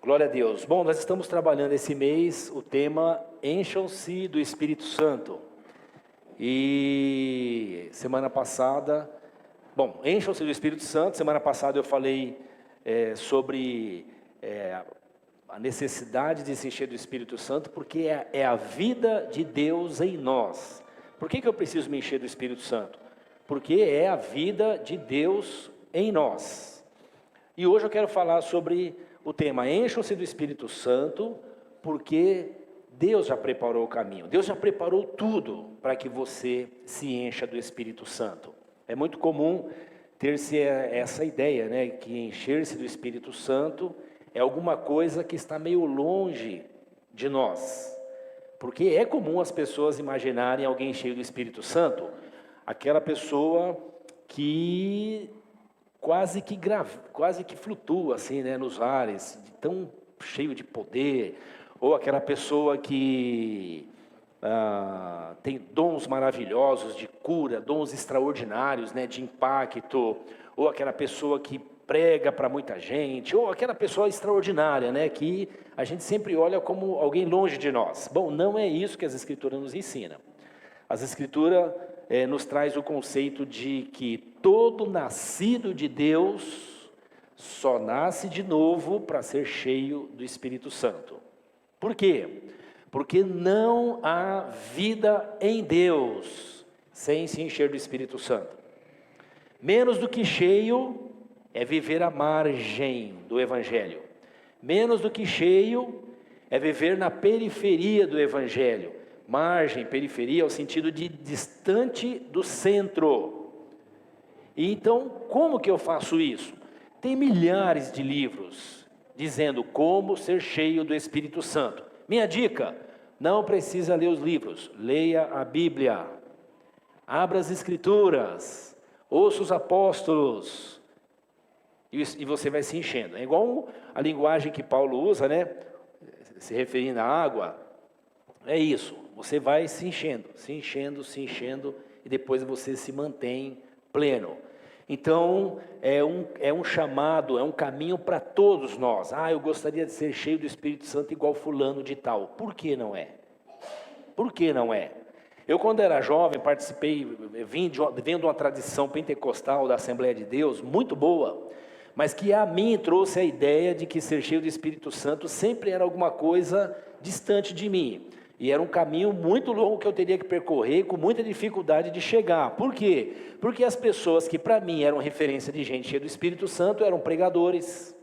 Glória a Deus. Bom, nós estamos trabalhando esse mês o tema Encham-se do Espírito Santo. E semana passada, encham-se do Espírito Santo. Semana passada eu falei sobre a necessidade de se encher do Espírito Santo, porque é a vida de Deus em nós. Por que eu preciso me encher do Espírito Santo? Porque é a vida de Deus em nós. E hoje eu quero falar sobre o tema Encham-se do Espírito Santo, porque Deus já preparou o caminho. Deus já preparou tudo para que você se encha do Espírito Santo. É muito comum ter-se essa ideia, né, que encher-se do Espírito Santo é alguma coisa que está meio longe de nós. Porque é comum as pessoas imaginarem alguém cheio do Espírito Santo, aquela pessoa que quase que flutua assim, né, nos ares, tão cheio de poder, ou aquela pessoa que tem dons maravilhosos de cura, dons extraordinários, né, de impacto, ou aquela pessoa que prega para muita gente, ou aquela pessoa extraordinária, né, que a gente sempre olha como alguém longe de nós. Bom, não é isso que as Escrituras nos ensinam. As Escrituras nos traz o conceito de que todo nascido de Deus só nasce de novo para ser cheio do Espírito Santo. Por quê? Porque não há vida em Deus sem se encher do Espírito Santo. Menos do que cheio é viver à margem do Evangelho. Menos do que cheio é viver na periferia do Evangelho. Margem, periferia, é o sentido de distante do centro. E então, como que eu faço isso? Tem milhares de livros dizendo como ser cheio do Espírito Santo. Minha dica, não precisa ler os livros, leia a Bíblia, abra as Escrituras, ouça os apóstolos, e você vai se enchendo. É igual a linguagem que Paulo usa, né? Se referindo à água, é isso. Você vai se enchendo, e depois você se mantém pleno. Então, é um chamado, é um caminho para todos nós. Eu gostaria de ser cheio do Espírito Santo igual fulano de tal. Por que não é? Por que não é? Eu, quando era jovem, vendo uma tradição pentecostal da Assembleia de Deus, muito boa, mas que a mim trouxe a ideia de que ser cheio do Espírito Santo sempre era alguma coisa distante de mim. E era um caminho muito longo que eu teria que percorrer, com muita dificuldade de chegar. Por quê? Porque as pessoas que para mim eram referência de gente cheia do Espírito Santo eram pregadores.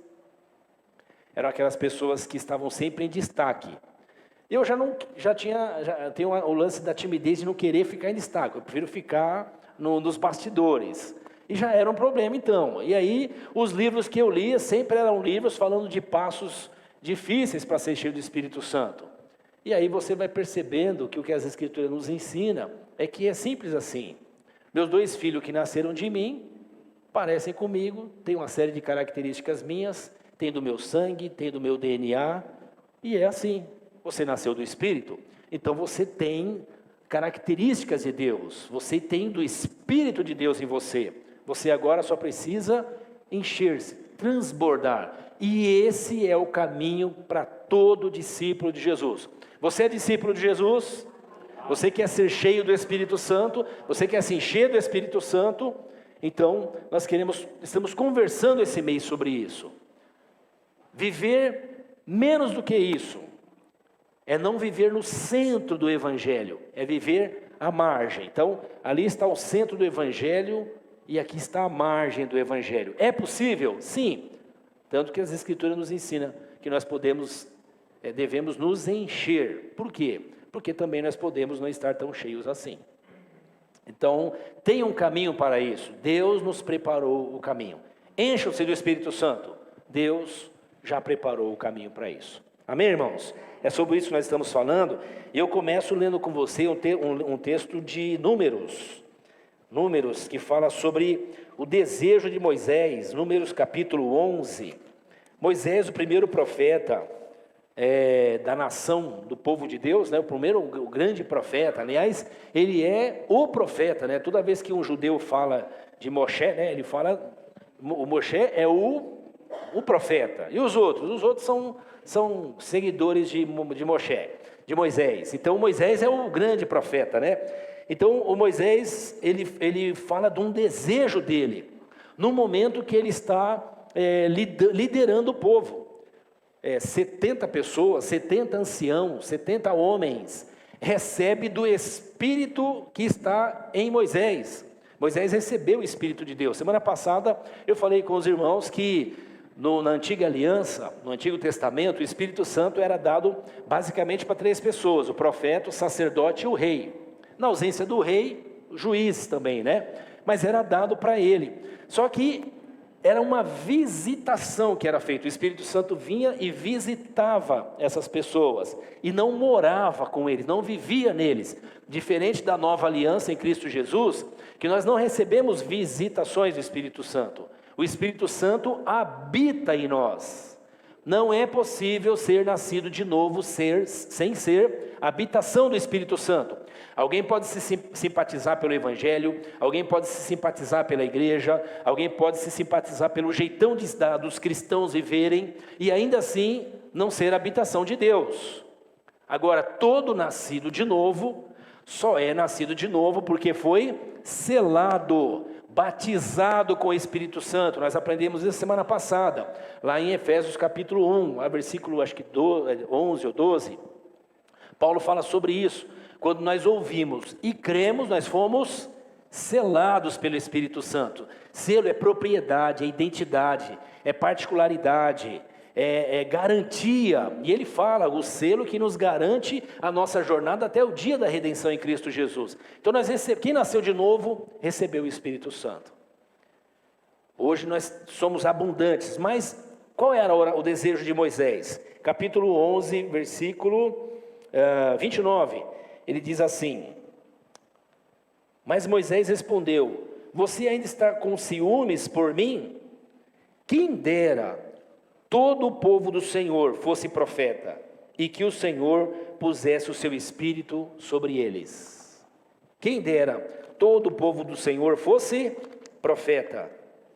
Eram aquelas pessoas que estavam sempre em destaque. Eu já tenho o lance da timidez de não querer ficar em destaque. Eu prefiro ficar nos bastidores. E já era um problema então. E aí os livros que eu lia sempre eram livros falando de passos difíceis para ser cheio do Espírito Santo. E aí você vai percebendo que o que as Escrituras nos ensinam é que é simples assim. Meus 2 filhos que nasceram de mim, parecem comigo, têm uma série de características minhas, têm do meu sangue, têm do meu DNA, e é assim. Você nasceu do Espírito, então você tem características de Deus, você tem do Espírito de Deus em você. Você agora só precisa encher-se, transbordar. E esse é o caminho para todo discípulo de Jesus. Você é discípulo de Jesus? Você quer ser cheio do Espírito Santo? Você quer se encher do Espírito Santo? Então, estamos conversando esse mês sobre isso. Viver menos do que isso é não viver no centro do Evangelho, é viver à margem. Então, ali está o centro do Evangelho e aqui está a margem do Evangelho. É possível? Sim. Tanto que as Escrituras nos ensinam que nós devemos nos encher. Por quê? Porque também nós podemos não estar tão cheios assim. Então, tem um caminho para isso. Deus nos preparou o caminho. Encham-se do Espírito Santo. Deus já preparou o caminho para isso. Amém, irmãos? É sobre isso que nós estamos falando. E eu começo lendo com você um texto de Números. Números, que fala sobre o desejo de Moisés. Números capítulo 11. Moisés, o primeiro profeta da nação, do povo de Deus, né? O grande profeta. Aliás, ele é o profeta, né? Toda vez que um judeu fala de Moshe, né? Ele fala, o Moshe é o o profeta. E os outros? Os outros são seguidores de Moisés. Então Moisés é o grande profeta, né? Então o Moisés, ele fala de um desejo dele, no momento que ele está liderando o povo. 70 pessoas, 70 anciãos, 70 homens, recebe do Espírito que está em Moisés. Moisés recebeu o Espírito de Deus. Semana passada eu falei com os irmãos que na antiga aliança, no Antigo Testamento, o Espírito Santo era dado basicamente para 3 pessoas: o profeta, o sacerdote e o rei. Na ausência do rei, o juiz também, né? Mas era dado para ele. Só que era uma visitação que era feita. O Espírito Santo vinha e visitava essas pessoas, e não morava com eles, não vivia neles. Diferente da nova aliança em Cristo Jesus, que nós não recebemos visitações do Espírito Santo. O Espírito Santo habita em nós. Não é possível ser nascido de novo sem ser habitação do Espírito Santo. Alguém pode se simpatizar pelo Evangelho, alguém pode se simpatizar pela igreja, alguém pode se simpatizar pelo jeitão dos cristãos viverem, e ainda assim não ser habitação de Deus. Agora, todo nascido de novo, só é nascido de novo porque foi selado, batizado com o Espírito Santo. Nós aprendemos isso semana passada, lá em Efésios capítulo 1, versículo acho que 11 ou 12, Paulo fala sobre isso. Quando nós ouvimos e cremos, nós fomos selados pelo Espírito Santo. Selo é propriedade, é identidade, é particularidade, é garantia. E ele fala, o selo que nos garante a nossa jornada até o dia da redenção em Cristo Jesus. Então quem nasceu de novo, recebeu o Espírito Santo. Hoje nós somos abundantes, mas qual era o desejo de Moisés? Capítulo 11, versículo 29. Ele diz assim: mas Moisés respondeu: você ainda está com ciúmes por mim? Quem dera todo o povo do Senhor fosse profeta, e que o Senhor pusesse o seu Espírito sobre eles. Quem dera todo o povo do Senhor fosse profeta,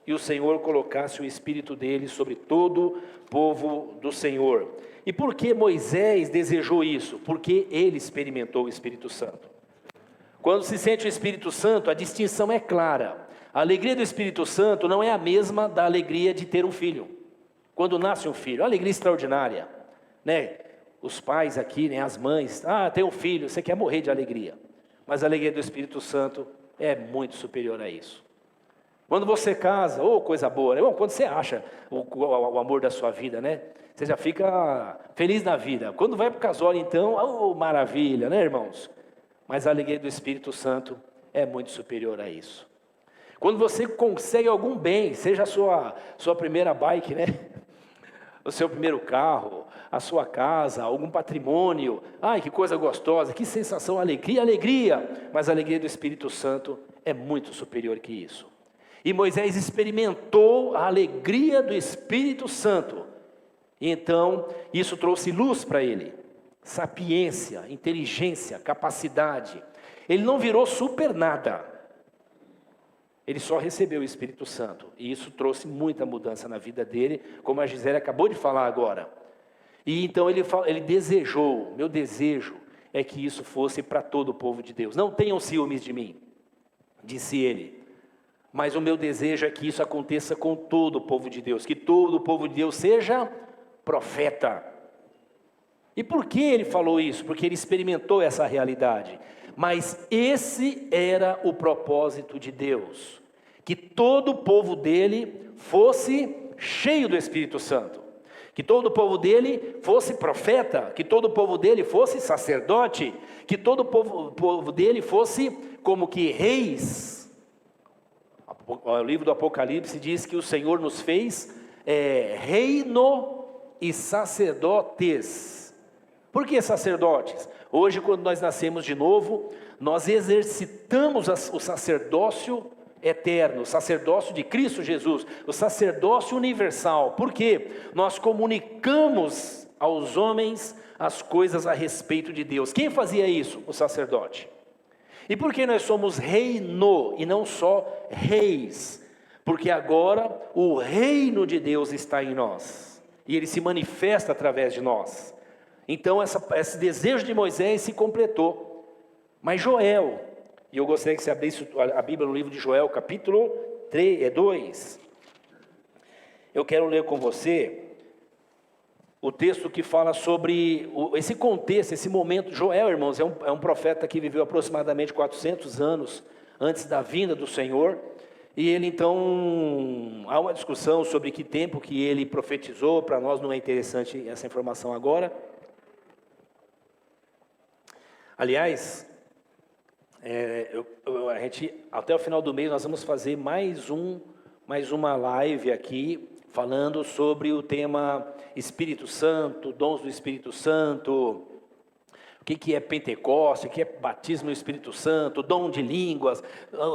e o Senhor colocasse o Espírito dele sobre todo o povo do Senhor. E por que Moisés desejou isso? Porque ele experimentou o Espírito Santo. Quando se sente o Espírito Santo, a distinção é clara. A alegria do Espírito Santo não é a mesma da alegria de ter um filho. Quando nasce um filho, uma alegria extraordinária, né? Os pais aqui, né, as mães, tem um filho, você quer morrer de alegria. Mas a alegria do Espírito Santo é muito superior a isso. Quando você casa, coisa boa, né? Quando você acha o amor da sua vida, né? Você já fica feliz na vida. Quando vai para o casório, então, maravilha, né, irmãos? Mas a alegria do Espírito Santo é muito superior a isso. Quando você consegue algum bem, seja a sua primeira bike, né? O seu primeiro carro, a sua casa, algum patrimônio, que coisa gostosa, que sensação, alegria. Mas a alegria do Espírito Santo é muito superior que isso. E Moisés experimentou a alegria do Espírito Santo. E então, isso trouxe luz para ele, sapiência, inteligência, capacidade. Ele não virou super nada, ele só recebeu o Espírito Santo. E isso trouxe muita mudança na vida dele, como a Gisele acabou de falar agora. E então ele desejou, meu desejo é que isso fosse para todo o povo de Deus. Não tenham ciúmes de mim, disse ele. Mas o meu desejo é que isso aconteça com todo o povo de Deus, que todo o povo de Deus seja profeta. E por que ele falou isso? Porque ele experimentou essa realidade. Mas esse era o propósito de Deus, que todo o povo dele fosse cheio do Espírito Santo, que todo o povo dele fosse profeta, que todo o povo dele fosse sacerdote, que todo o povo dele fosse como que reis. O livro do Apocalipse diz que o Senhor nos fez reino e sacerdotes. Por que sacerdotes? Hoje, quando nós nascemos de novo, nós exercitamos o sacerdócio eterno, o sacerdócio de Cristo Jesus, o sacerdócio universal. Por quê? Nós comunicamos aos homens as coisas a respeito de Deus. Quem fazia isso? O sacerdote. E por que nós somos reino e não só reis? porque agora o reino de Deus está em nós, e ele se manifesta através de nós. Então esse desejo de Moisés se completou. Mas Joel, e eu gostaria que você abrisse a Bíblia no livro de Joel, capítulo 2. Eu quero ler com você o texto que fala sobre esse contexto, esse momento. Joel, irmãos, é um profeta que viveu aproximadamente 400 anos antes da vinda do Senhor. E ele então, há uma discussão sobre que tempo que ele profetizou. Para nós não é interessante essa informação agora. Aliás, a gente, até o final do mês, nós vamos fazer mais uma live aqui, falando sobre o tema Espírito Santo, dons do Espírito Santo, o que é Pentecostes, o que é batismo no Espírito Santo, dom de línguas,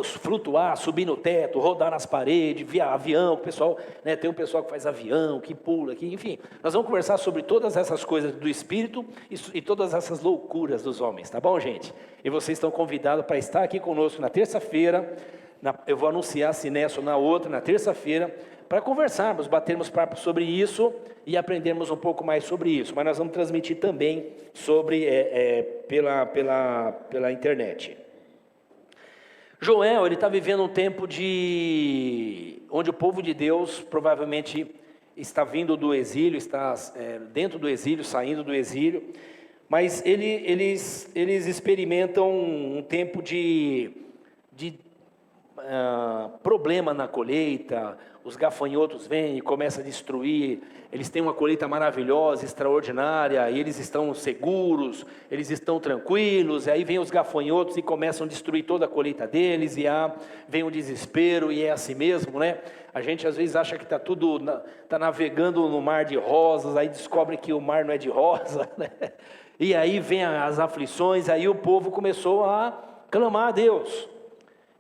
flutuar, subir no teto, rodar nas paredes, via avião, o pessoal, né, tem um pessoal que faz avião, que pula, enfim, nós vamos conversar sobre todas essas coisas do Espírito e todas essas loucuras dos homens, tá bom, gente? E vocês estão convidados para estar aqui conosco na terça-feira. Eu vou anunciar se nessa ou na outra, na terça-feira, para conversarmos, batermos papo sobre isso e aprendermos um pouco mais sobre isso. Mas nós vamos transmitir também sobre pela internet. Joel, ele está vivendo um tempo onde o povo de Deus provavelmente está vindo do exílio, está dentro do exílio, saindo do exílio, mas eles experimentam um tempo de problema na colheita. Os gafanhotos vêm e começam a destruir. Eles têm uma colheita maravilhosa, extraordinária, e eles estão seguros, eles estão tranquilos, e aí vem os gafanhotos e começam a destruir toda a colheita deles, e vem o desespero, e é assim mesmo, né? A gente às vezes acha que está navegando no mar de rosas, aí descobre que o mar não é de rosa, né? E aí vem as aflições, aí o povo começou a clamar a Deus.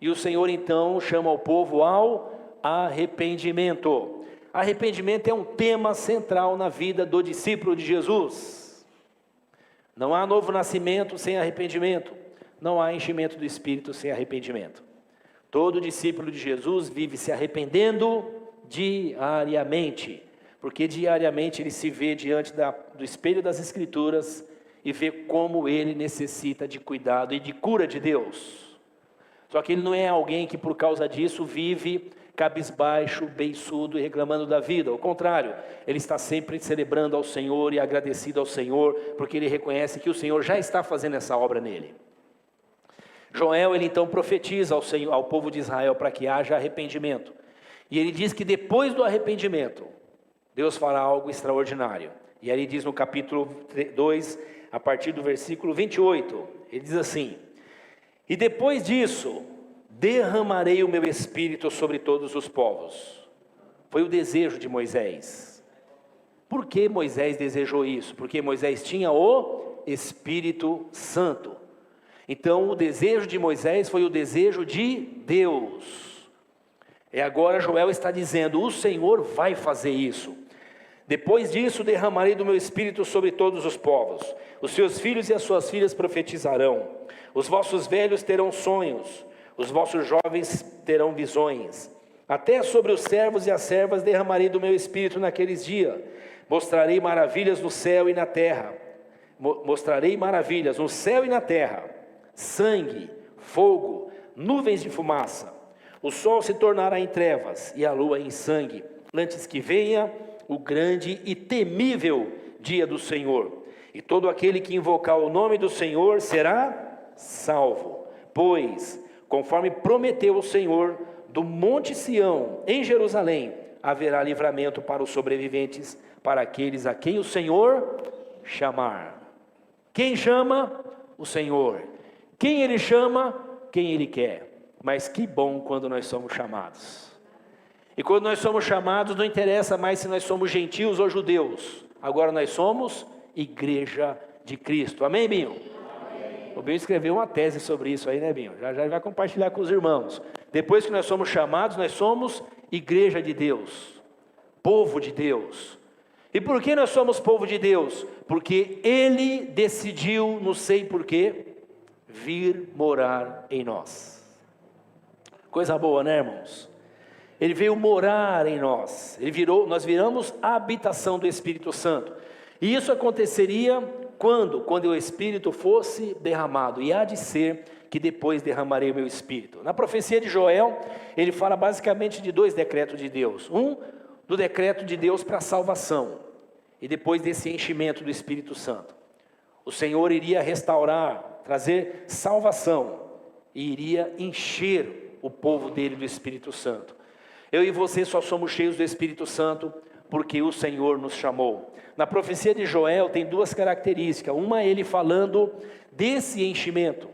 E o Senhor então chama o povo ao arrependimento. Arrependimento é um tema central na vida do discípulo de Jesus. Não há novo nascimento sem arrependimento. Não há enchimento do Espírito sem arrependimento. Todo discípulo de Jesus vive se arrependendo diariamente, porque diariamente ele se vê diante do espelho das Escrituras e vê como ele necessita de cuidado e de cura de Deus. Só que ele não é alguém que por causa disso vive cabisbaixo, beiçudo e reclamando da vida. Ao contrário, ele está sempre celebrando ao Senhor e agradecido ao Senhor, porque ele reconhece que o Senhor já está fazendo essa obra nele. Joel, ele então profetiza ao povo de Israel para que haja arrependimento. E ele diz que depois do arrependimento, Deus fará algo extraordinário. E aí ele diz no capítulo 2, a partir do versículo 28, ele diz assim: e depois disso, derramarei o meu espírito sobre todos os povos. Foi o desejo de Moisés. Por que Moisés desejou isso? Porque Moisés tinha o Espírito Santo. Então o desejo de Moisés foi o desejo de Deus. E agora Joel está dizendo: o Senhor vai fazer isso. Depois disso derramarei do meu espírito sobre todos os povos. Os seus filhos e as suas filhas profetizarão. Os vossos velhos terão sonhos. Os vossos jovens terão visões. Até sobre os servos e as servas derramarei do meu espírito naqueles dias. Mostrarei maravilhas no céu e na terra. Mostrarei maravilhas no céu e na terra. Sangue, fogo, nuvens de fumaça. O sol se tornará em trevas e a lua em sangue, antes que venha o grande e temível dia do Senhor. E todo aquele que invocar o nome do Senhor será salvo. Pois, conforme prometeu o Senhor, do monte Sião, em Jerusalém, haverá livramento para os sobreviventes, para aqueles a quem o Senhor chamar. Quem chama? O Senhor. Quem Ele chama? Quem Ele quer. Mas que bom quando nós somos chamados. E quando nós somos chamados, não interessa mais se nós somos gentios ou judeus. Agora nós somos igreja de Cristo. Amém, Binho? Amém. O Binho escreveu uma tese sobre isso aí, né, Binho? Já vai compartilhar com os irmãos. Depois que nós somos chamados, nós somos igreja de Deus. Povo de Deus. E por que nós somos povo de Deus? Porque Ele decidiu, não sei porquê, vir morar em nós. Coisa boa, né, irmãos? Ele veio morar em nós. Nós viramos a habitação do Espírito Santo. E isso aconteceria quando? Quando o Espírito fosse derramado. E há de ser que depois derramarei o meu Espírito. Na profecia de Joel, ele fala basicamente de 2 decretos de Deus. Um, do decreto de Deus para a salvação. E depois desse enchimento do Espírito Santo. O Senhor iria restaurar, trazer salvação. E iria encher o povo dele do Espírito Santo. Eu e você só somos cheios do Espírito Santo porque o Senhor nos chamou. Na profecia de Joel tem 2 características. Uma é ele falando desse enchimento.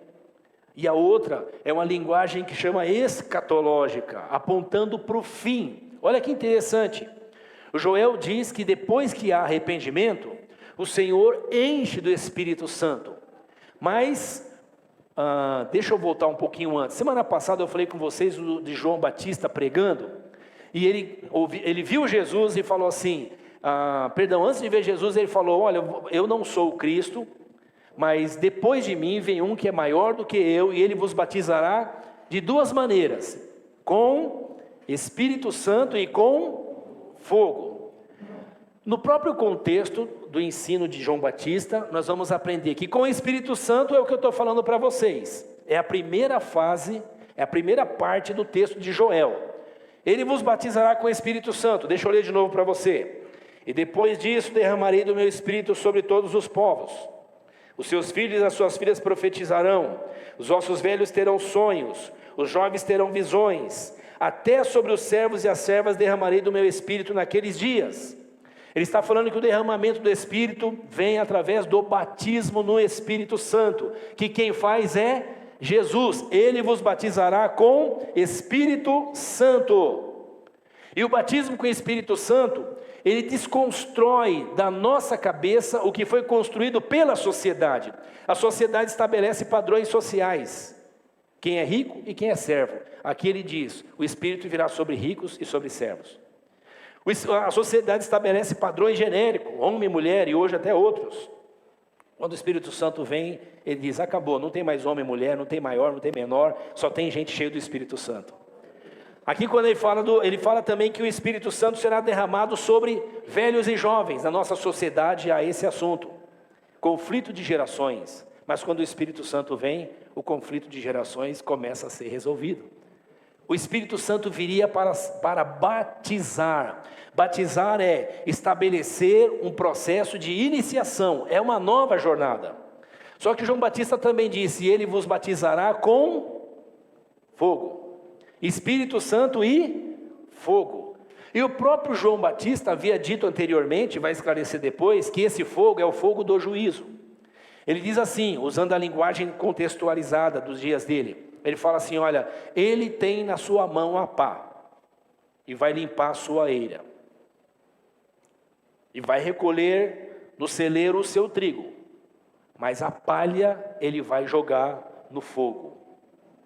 E a outra é uma linguagem que chama escatológica, apontando para o fim. Olha que interessante. O Joel diz que depois que há arrependimento, o Senhor enche do Espírito Santo. Mas, deixa eu voltar um pouquinho antes. Semana passada eu falei com vocês de João Batista pregando. E ele viu Jesus e falou assim, antes de ver Jesus ele falou, olha, eu não sou o Cristo, mas depois de mim vem um que é maior do que eu, e ele vos batizará de 2 maneiras, com Espírito Santo e com fogo. No próprio contexto do ensino de João Batista, nós vamos aprender que com o Espírito Santo é o que eu estou falando para vocês, é a primeira fase, é a primeira parte do texto de Joel. Ele vos batizará com o Espírito Santo. Deixa eu ler de novo para você. E depois disso derramarei do meu Espírito sobre todos os povos. Os seus filhos e as suas filhas profetizarão. Os ossos velhos terão sonhos. Os jovens terão visões. Até sobre os servos e as servas derramarei do meu Espírito naqueles dias. Ele está falando que o derramamento do Espírito vem através do batismo no Espírito Santo. Que quem faz é Jesus. Ele vos batizará com Espírito Santo. E o batismo com o Espírito Santo, ele desconstrói da nossa cabeça o que foi construído pela sociedade. A sociedade estabelece padrões sociais. Quem é rico e quem é servo. Aqui ele diz, o Espírito virá sobre ricos e sobre servos. A sociedade estabelece padrões genéricos, homem, mulher e hoje até outros. Quando o Espírito Santo vem, ele diz, acabou, não tem mais homem e mulher, não tem maior, não tem menor, só tem gente cheia do Espírito Santo. Aqui quando ele fala também que o Espírito Santo será derramado sobre velhos e jovens. Na nossa sociedade há esse assunto, conflito de gerações. Mas quando o Espírito Santo vem, o conflito de gerações começa a ser resolvido. O Espírito Santo viria para batizar. Batizar é estabelecer um processo de iniciação, é uma nova jornada. Só que João Batista também disse, ele vos batizará com fogo. Espírito Santo e fogo. E o próprio João Batista havia dito anteriormente, vai esclarecer depois, que esse fogo é o fogo do juízo. Ele diz assim, usando a linguagem contextualizada dos dias dele. Ele fala assim, olha, ele tem na sua mão a pá, e vai limpar a sua eira, e vai recolher no celeiro o seu trigo, mas a palha ele vai jogar no fogo,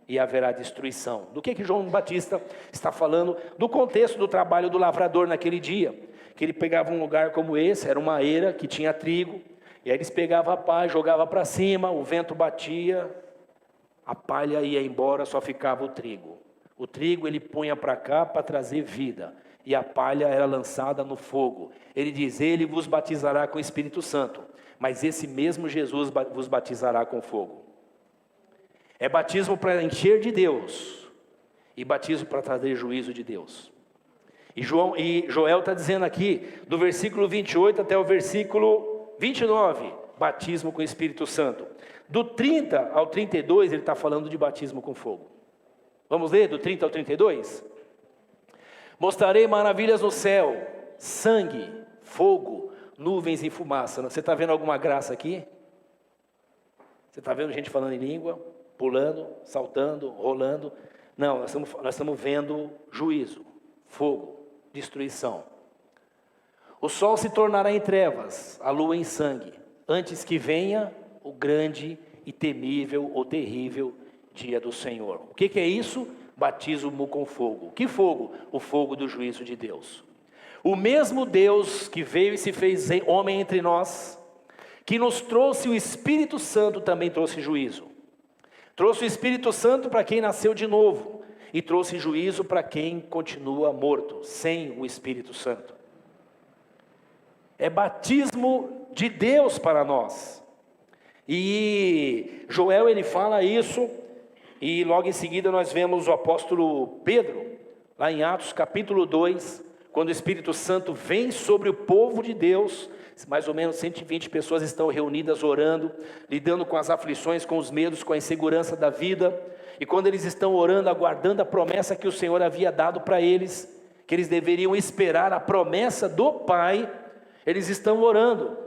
e haverá destruição. Do que João Batista está falando? Do contexto do trabalho do lavrador naquele dia, que ele pegava um lugar como esse, era uma eira que tinha trigo, e aí eles pegavam a pá, jogavam para cima, o vento batia, a palha ia embora, só ficava o trigo. O trigo ele punha para cá para trazer vida, e a palha era lançada no fogo. Ele diz, ele vos batizará com o Espírito Santo, mas esse mesmo Jesus vos batizará com fogo. É batismo para encher de Deus, e batismo para trazer juízo de Deus. E Joel está dizendo aqui, do versículo 28 até o versículo 29, batismo com o Espírito Santo. Do 30 ao 32, ele está falando de batismo com fogo. Vamos ler do 30 ao 32? Mostrarei maravilhas no céu, sangue, fogo, nuvens e fumaça. Você está vendo alguma graça aqui? Você está vendo gente falando em língua, pulando, saltando, rolando? Não, nós estamos vendo juízo, fogo, destruição. O sol se tornará em trevas, a lua em sangue, antes que venha o grande e temível ou terrível dia do Senhor. O que é isso? Batismo com fogo. Que fogo? O fogo do juízo de Deus. O mesmo Deus que veio e se fez homem entre nós, que nos trouxe o Espírito Santo, também trouxe juízo. Trouxe o Espírito Santo para quem nasceu de novo. e trouxe juízo para quem continua morto, sem o Espírito Santo. É batismo de Deus para nós. E Joel, ele fala isso, e logo em seguida nós vemos o apóstolo Pedro, lá em Atos capítulo 2, quando o Espírito Santo vem sobre o povo de Deus. Mais ou menos 120 pessoas estão reunidas orando, lidando com as aflições, com os medos, com a insegurança da vida. E quando eles estão orando, aguardando a promessa que o Senhor havia dado para eles, que eles deveriam esperar a promessa do Pai, eles estão orando.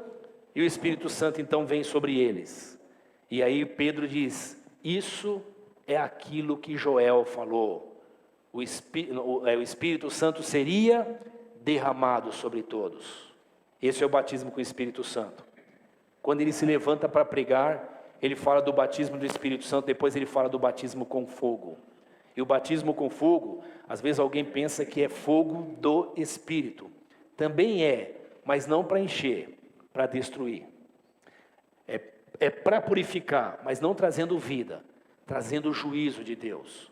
E o Espírito Santo então vem sobre eles. E aí Pedro diz: isso é aquilo que Joel falou. O Espírito Santo seria derramado sobre todos. Esse é o batismo com o Espírito Santo. Quando ele se levanta para pregar, ele fala do batismo do Espírito Santo, depois ele fala do batismo com fogo. E o batismo com fogo, às vezes alguém pensa que é fogo do Espírito. Também é, mas não para encher, para destruir. É para purificar, mas não trazendo vida, trazendo o juízo de Deus.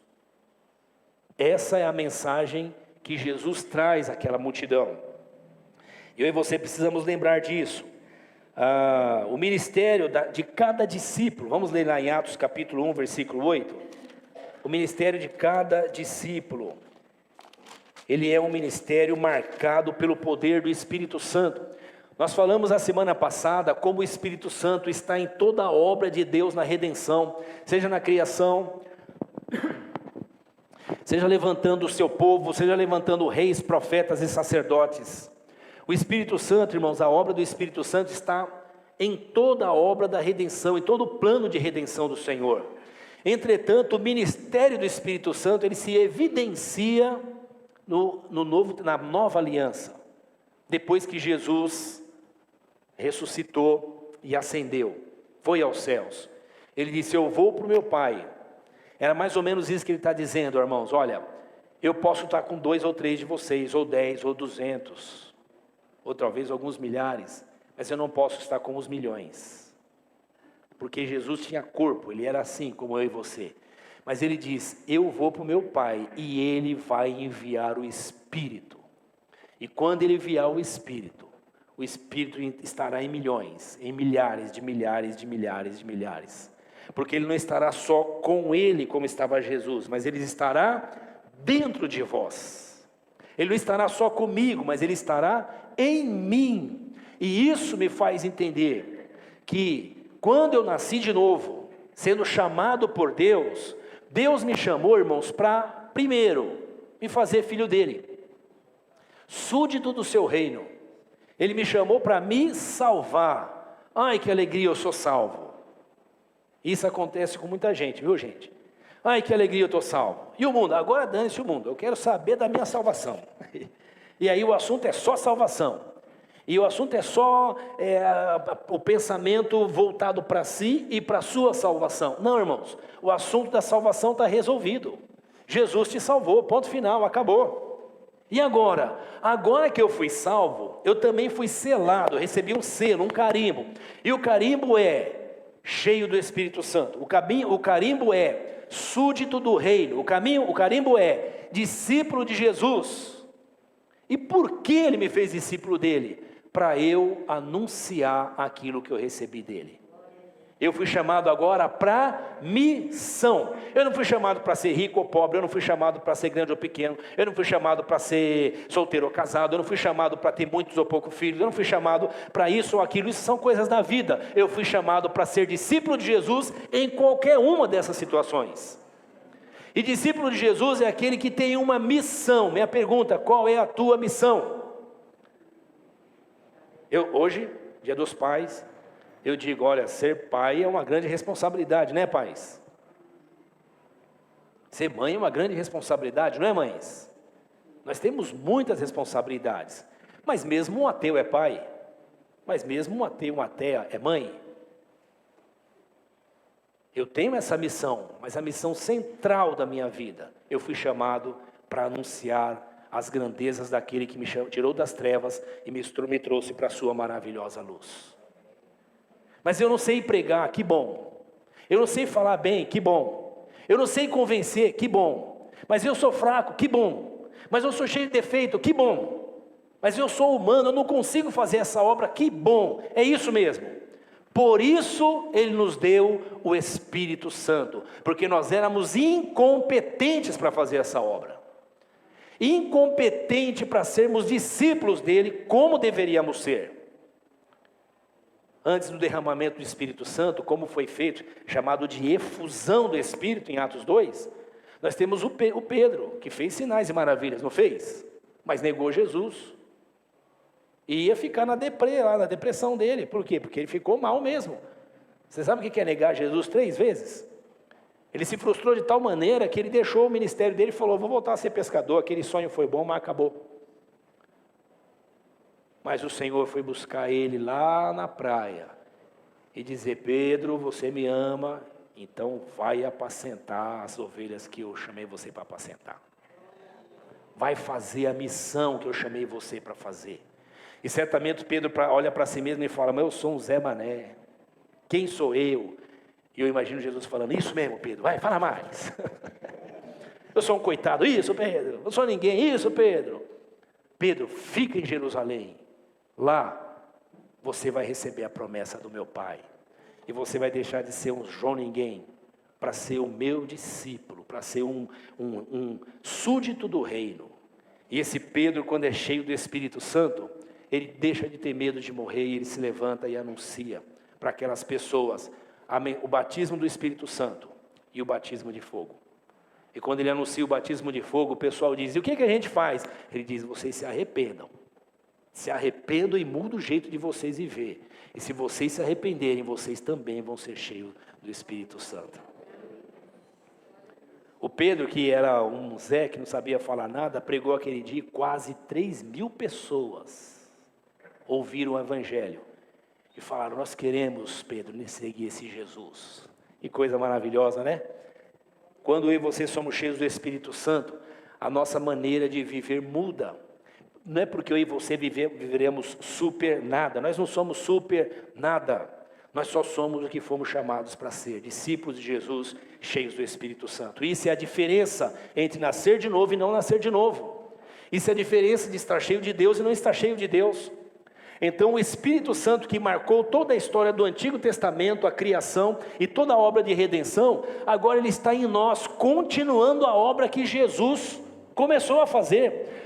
Essa é a mensagem que Jesus traz àquela multidão. Eu e você precisamos lembrar disso. O ministério de cada discípulo, vamos ler lá em Atos capítulo 1, versículo 8. O ministério de cada discípulo, ele é um ministério marcado pelo poder do Espírito Santo. Nós falamos a semana passada como o Espírito Santo está em toda a obra de Deus na redenção, seja na criação, seja levantando o seu povo, seja levantando reis, profetas e sacerdotes. O Espírito Santo, irmãos, a obra do Espírito Santo está em toda a obra da redenção, em todo o plano de redenção do Senhor. Entretanto, o ministério do Espírito Santo, ele se evidencia na nova aliança, depois que Jesus ressuscitou e ascendeu, foi aos céus. Ele disse: eu vou para o meu Pai. Era mais ou menos isso que ele está dizendo, irmãos. Olha, eu posso estar com 2 ou 3 de vocês, ou 10, ou 200, ou talvez alguns milhares, mas eu não posso estar com os milhões, porque Jesus tinha corpo, ele era assim como eu e você. Mas ele diz: eu vou para o meu Pai, e ele vai enviar o Espírito. E quando ele enviar o Espírito estará em milhões, em milhares de milhares de milhares de milhares. Porque ele não estará só com ele como estava Jesus, mas ele estará dentro de vós. Ele não estará só comigo, mas ele estará em mim. E isso me faz entender que quando eu nasci de novo, sendo chamado por Deus, Deus me chamou, irmãos, para primeiro me fazer filho dele, súdito do seu reino. Ele me chamou para me salvar. Ai, que alegria, eu sou salvo. Isso acontece com muita gente, viu, gente? Ai, que alegria, eu estou salvo. E o mundo? Agora dane-se o mundo, eu quero saber da minha salvação. E aí o assunto é só salvação. E o assunto é só o pensamento voltado para si e para a sua salvação. Não, irmãos, o assunto da salvação está resolvido. Jesus te salvou, ponto final, acabou. E agora? Agora que eu fui salvo, eu também fui selado, eu recebi um selo, um carimbo. E o carimbo é cheio do Espírito Santo. O carimbo é súdito do reino. O carimbo é discípulo de Jesus. E por que ele me fez discípulo dele? Para eu anunciar aquilo que eu recebi dele. Eu fui chamado agora para missão. Eu não fui chamado para ser rico ou pobre, eu não fui chamado para ser grande ou pequeno, eu não fui chamado para ser solteiro ou casado, eu não fui chamado para ter muitos ou poucos filhos, eu não fui chamado para isso ou aquilo, isso são coisas da vida. Eu fui chamado para ser discípulo de Jesus em qualquer uma dessas situações. E discípulo de Jesus é aquele que tem uma missão. Minha pergunta: qual é a tua missão? Hoje, dia dos pais, eu digo: olha, ser pai é uma grande responsabilidade, né, pais? Ser mãe é uma grande responsabilidade, não é, mães? Nós temos muitas responsabilidades, mas mesmo um ateu é pai, mas mesmo um ateu, uma ateia é mãe. Eu tenho essa missão, mas a missão central da minha vida, eu fui chamado para anunciar as grandezas daquele que me tirou das trevas e me trouxe para a sua maravilhosa luz. Mas eu não sei pregar, que bom. Eu não sei falar bem, que bom. Eu não sei convencer, que bom. Mas eu sou fraco, que bom. Mas eu sou cheio de defeito, que bom. Mas eu sou humano, eu não consigo fazer essa obra, que bom. É isso mesmo. Por isso Ele nos deu o Espírito Santo, porque nós éramos incompetentes para fazer essa obra. Incompetente para sermos discípulos dele, como deveríamos ser. Antes do derramamento do Espírito Santo, como foi feito, chamado de efusão do Espírito em Atos 2, nós temos o Pedro, que fez sinais e maravilhas, não fez? Mas negou Jesus. E ia ficar na depressão dele. Por quê? Porque ele ficou mal mesmo. Você sabe o que é negar Jesus 3 vezes? Ele se frustrou de tal maneira que ele deixou o ministério dele e falou: vou voltar a ser pescador, aquele sonho foi bom, mas acabou. Mas o Senhor foi buscar ele lá na praia e dizer: Pedro, você me ama, então vai apacentar as ovelhas que eu chamei você para apacentar. Vai fazer a missão que eu chamei você para fazer. E certamente Pedro olha para si mesmo e fala: mas eu sou um Zé Mané, quem sou eu? E eu imagino Jesus falando: isso mesmo, Pedro, vai, fala mais. Eu sou um coitado, isso, Pedro. Eu não sou ninguém, isso, Pedro. Pedro, fica em Jerusalém. Lá você vai receber a promessa do meu Pai. E você vai deixar de ser um João ninguém para ser o meu discípulo, para ser um súdito do reino. E esse Pedro, quando é cheio do Espírito Santo, ele deixa de ter medo de morrer e ele se levanta e anuncia para aquelas pessoas o batismo do Espírito Santo e o batismo de fogo. E quando ele anuncia o batismo de fogo, o pessoal diz: e o que a gente faz? Ele diz: vocês se arrependam. Se arrependam e mudem o jeito de vocês viver. E se vocês se arrependerem, vocês também vão ser cheios do Espírito Santo. O Pedro, que era um Zé, que não sabia falar nada, pregou aquele dia, quase 3.000 pessoas ouviram o Evangelho. E falaram: nós queremos, Pedro, seguir esse Jesus. Que coisa maravilhosa, né? Quando eu e você somos cheios do Espírito Santo, a nossa maneira de viver muda. Não é porque eu e você viveremos super nada. Nós não somos super nada. Nós só somos o que fomos chamados para ser, discípulos de Jesus, cheios do Espírito Santo. Isso é a diferença entre nascer de novo e não nascer de novo. Isso é a diferença de estar cheio de Deus e não estar cheio de Deus. Então o Espírito Santo, que marcou toda a história do Antigo Testamento, a criação e toda a obra de redenção, agora ele está em nós, continuando a obra que Jesus começou a fazer.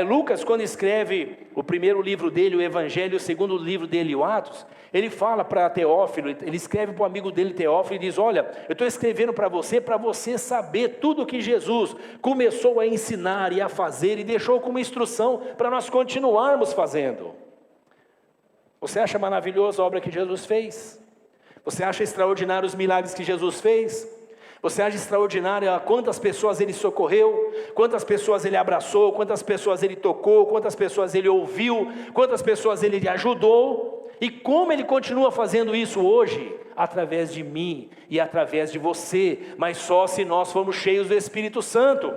Lucas, quando escreve o primeiro livro dele, o Evangelho, o segundo livro dele, o Atos, ele fala para Teófilo, ele escreve para o amigo dele, Teófilo, e diz: olha, eu estou escrevendo para você saber tudo o que Jesus começou a ensinar e a fazer, e deixou como instrução para nós continuarmos fazendo. Você acha maravilhosa a obra que Jesus fez? Você acha extraordinário os milagres que Jesus fez? Você acha extraordinário quantas pessoas ele socorreu, quantas pessoas ele abraçou, quantas pessoas ele tocou, quantas pessoas ele ouviu, quantas pessoas ele ajudou, e como ele continua fazendo isso hoje, através de mim e através de você, mas só se nós formos cheios do Espírito Santo.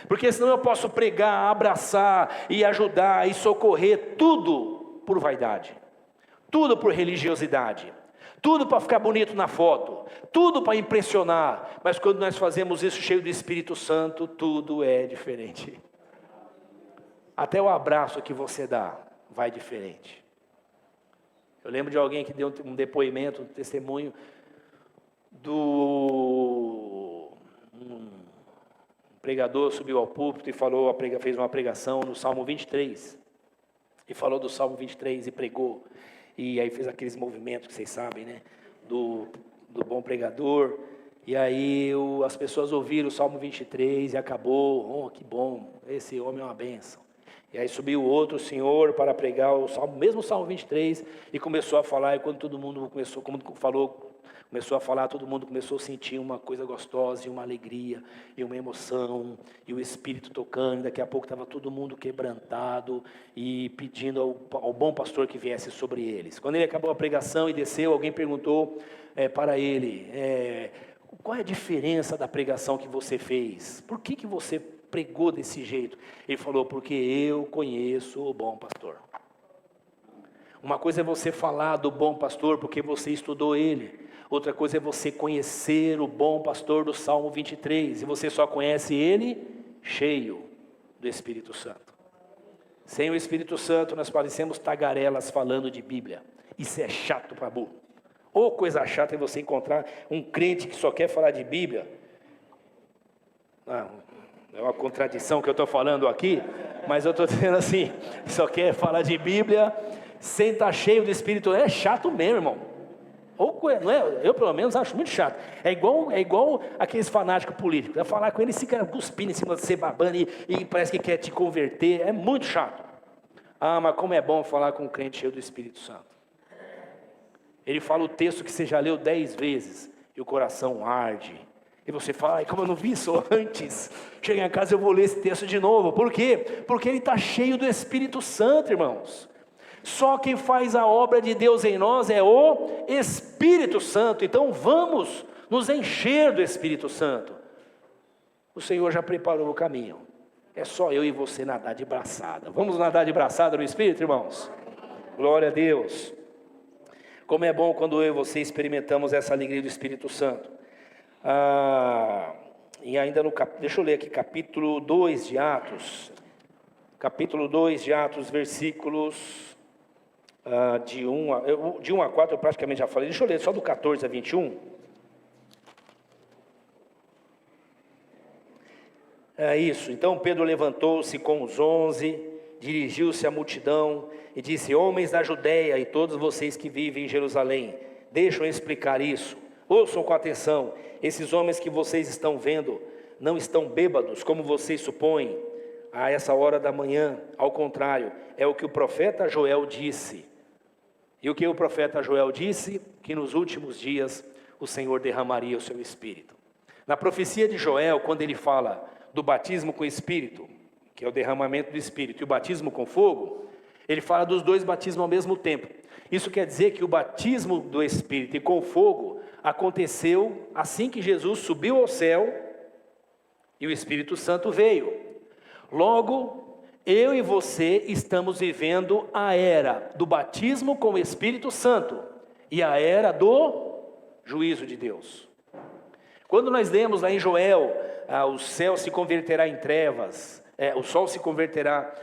Porque senão eu posso pregar, abraçar e ajudar e socorrer, tudo por vaidade, tudo por religiosidade, tudo para ficar bonito na foto, tudo para impressionar. Mas quando nós fazemos isso cheio do Espírito Santo, tudo é diferente. Até o abraço que você dá vai diferente. Eu lembro de alguém que deu um depoimento, um testemunho um pregador subiu ao púlpito e fez uma pregação no Salmo 23. E falou do Salmo 23 e pregou. E aí fez aqueles movimentos que vocês sabem, né? Do bom pregador. E aí as pessoas ouviram o Salmo 23 e acabou. Oh, que bom, esse homem é uma bênção. E aí subiu outro senhor para pregar mesmo o Salmo 23 e começou a falar. E quando todo mundo começou a falar, todo mundo começou a sentir uma coisa gostosa, e uma alegria, e uma emoção, e o Espírito tocando. Daqui a pouco estava todo mundo quebrantado e pedindo ao bom pastor que viesse sobre eles. Quando ele acabou a pregação e desceu, alguém perguntou para ele: qual é a diferença da pregação que você fez? Por que você pregou desse jeito? Ele falou: porque eu conheço o bom pastor. Uma coisa é você falar do bom pastor porque você estudou ele. Outra coisa é você conhecer o bom pastor do Salmo 23. E você só conhece ele cheio do Espírito Santo. Sem o Espírito Santo nós parecemos tagarelas falando de Bíblia. Isso é chato para burro. Ou coisa chata é você encontrar um crente que só quer falar de Bíblia. É uma contradição que eu estou falando aqui, mas eu estou dizendo assim, só quer falar de Bíblia sem estar cheio do Espírito. É chato mesmo, irmão. Não é? Eu pelo menos acho muito chato. É igual aqueles fanáticos políticos. Vai falar com ele, esse cara cuspindo em cima de você, babando e parece que quer te converter. É muito chato. Mas como é bom falar com um crente cheio do Espírito Santo. Ele fala o texto que você já leu 10 vezes e o coração arde. E você fala, como eu não vi isso antes, chegar em casa eu vou ler esse texto de novo. Por quê? Porque ele está cheio do Espírito Santo, irmãos. Só quem faz a obra de Deus em nós é o Espírito Santo. Então vamos nos encher do Espírito Santo. O Senhor já preparou o caminho. É só eu e você nadar de braçada. Vamos nadar de braçada no Espírito, irmãos? Glória a Deus. Como é bom quando eu e você experimentamos essa alegria do Espírito Santo. E ainda deixa eu ler aqui, capítulo 2 de Atos. Capítulo 2 de Atos, versículos de 1 a 4, eu praticamente já falei. Deixa eu ler só do 14 a 21. É isso. Então Pedro levantou-se com os 11, dirigiu-se à multidão e disse: homens da Judeia e todos vocês que vivem em Jerusalém, deixam eu explicar isso. Ouçam com atenção. Esses homens que vocês estão vendo não estão bêbados, como vocês supõem, a essa hora da manhã. Ao contrário, é o que o profeta Joel disse. E o que o profeta Joel disse? Que nos últimos dias o Senhor derramaria o seu Espírito. Na profecia de Joel, quando ele fala do batismo com Espírito, que é o derramamento do Espírito, e o batismo com fogo, ele fala dos dois batismos ao mesmo tempo. Isso quer dizer que o batismo do Espírito e com fogo aconteceu assim que Jesus subiu ao céu e o Espírito Santo veio. Logo, eu e você estamos vivendo a era do batismo com o Espírito Santo e a era do juízo de Deus. Quando nós lemos lá em Joel, o céu se converterá em trevas, o sol se converterá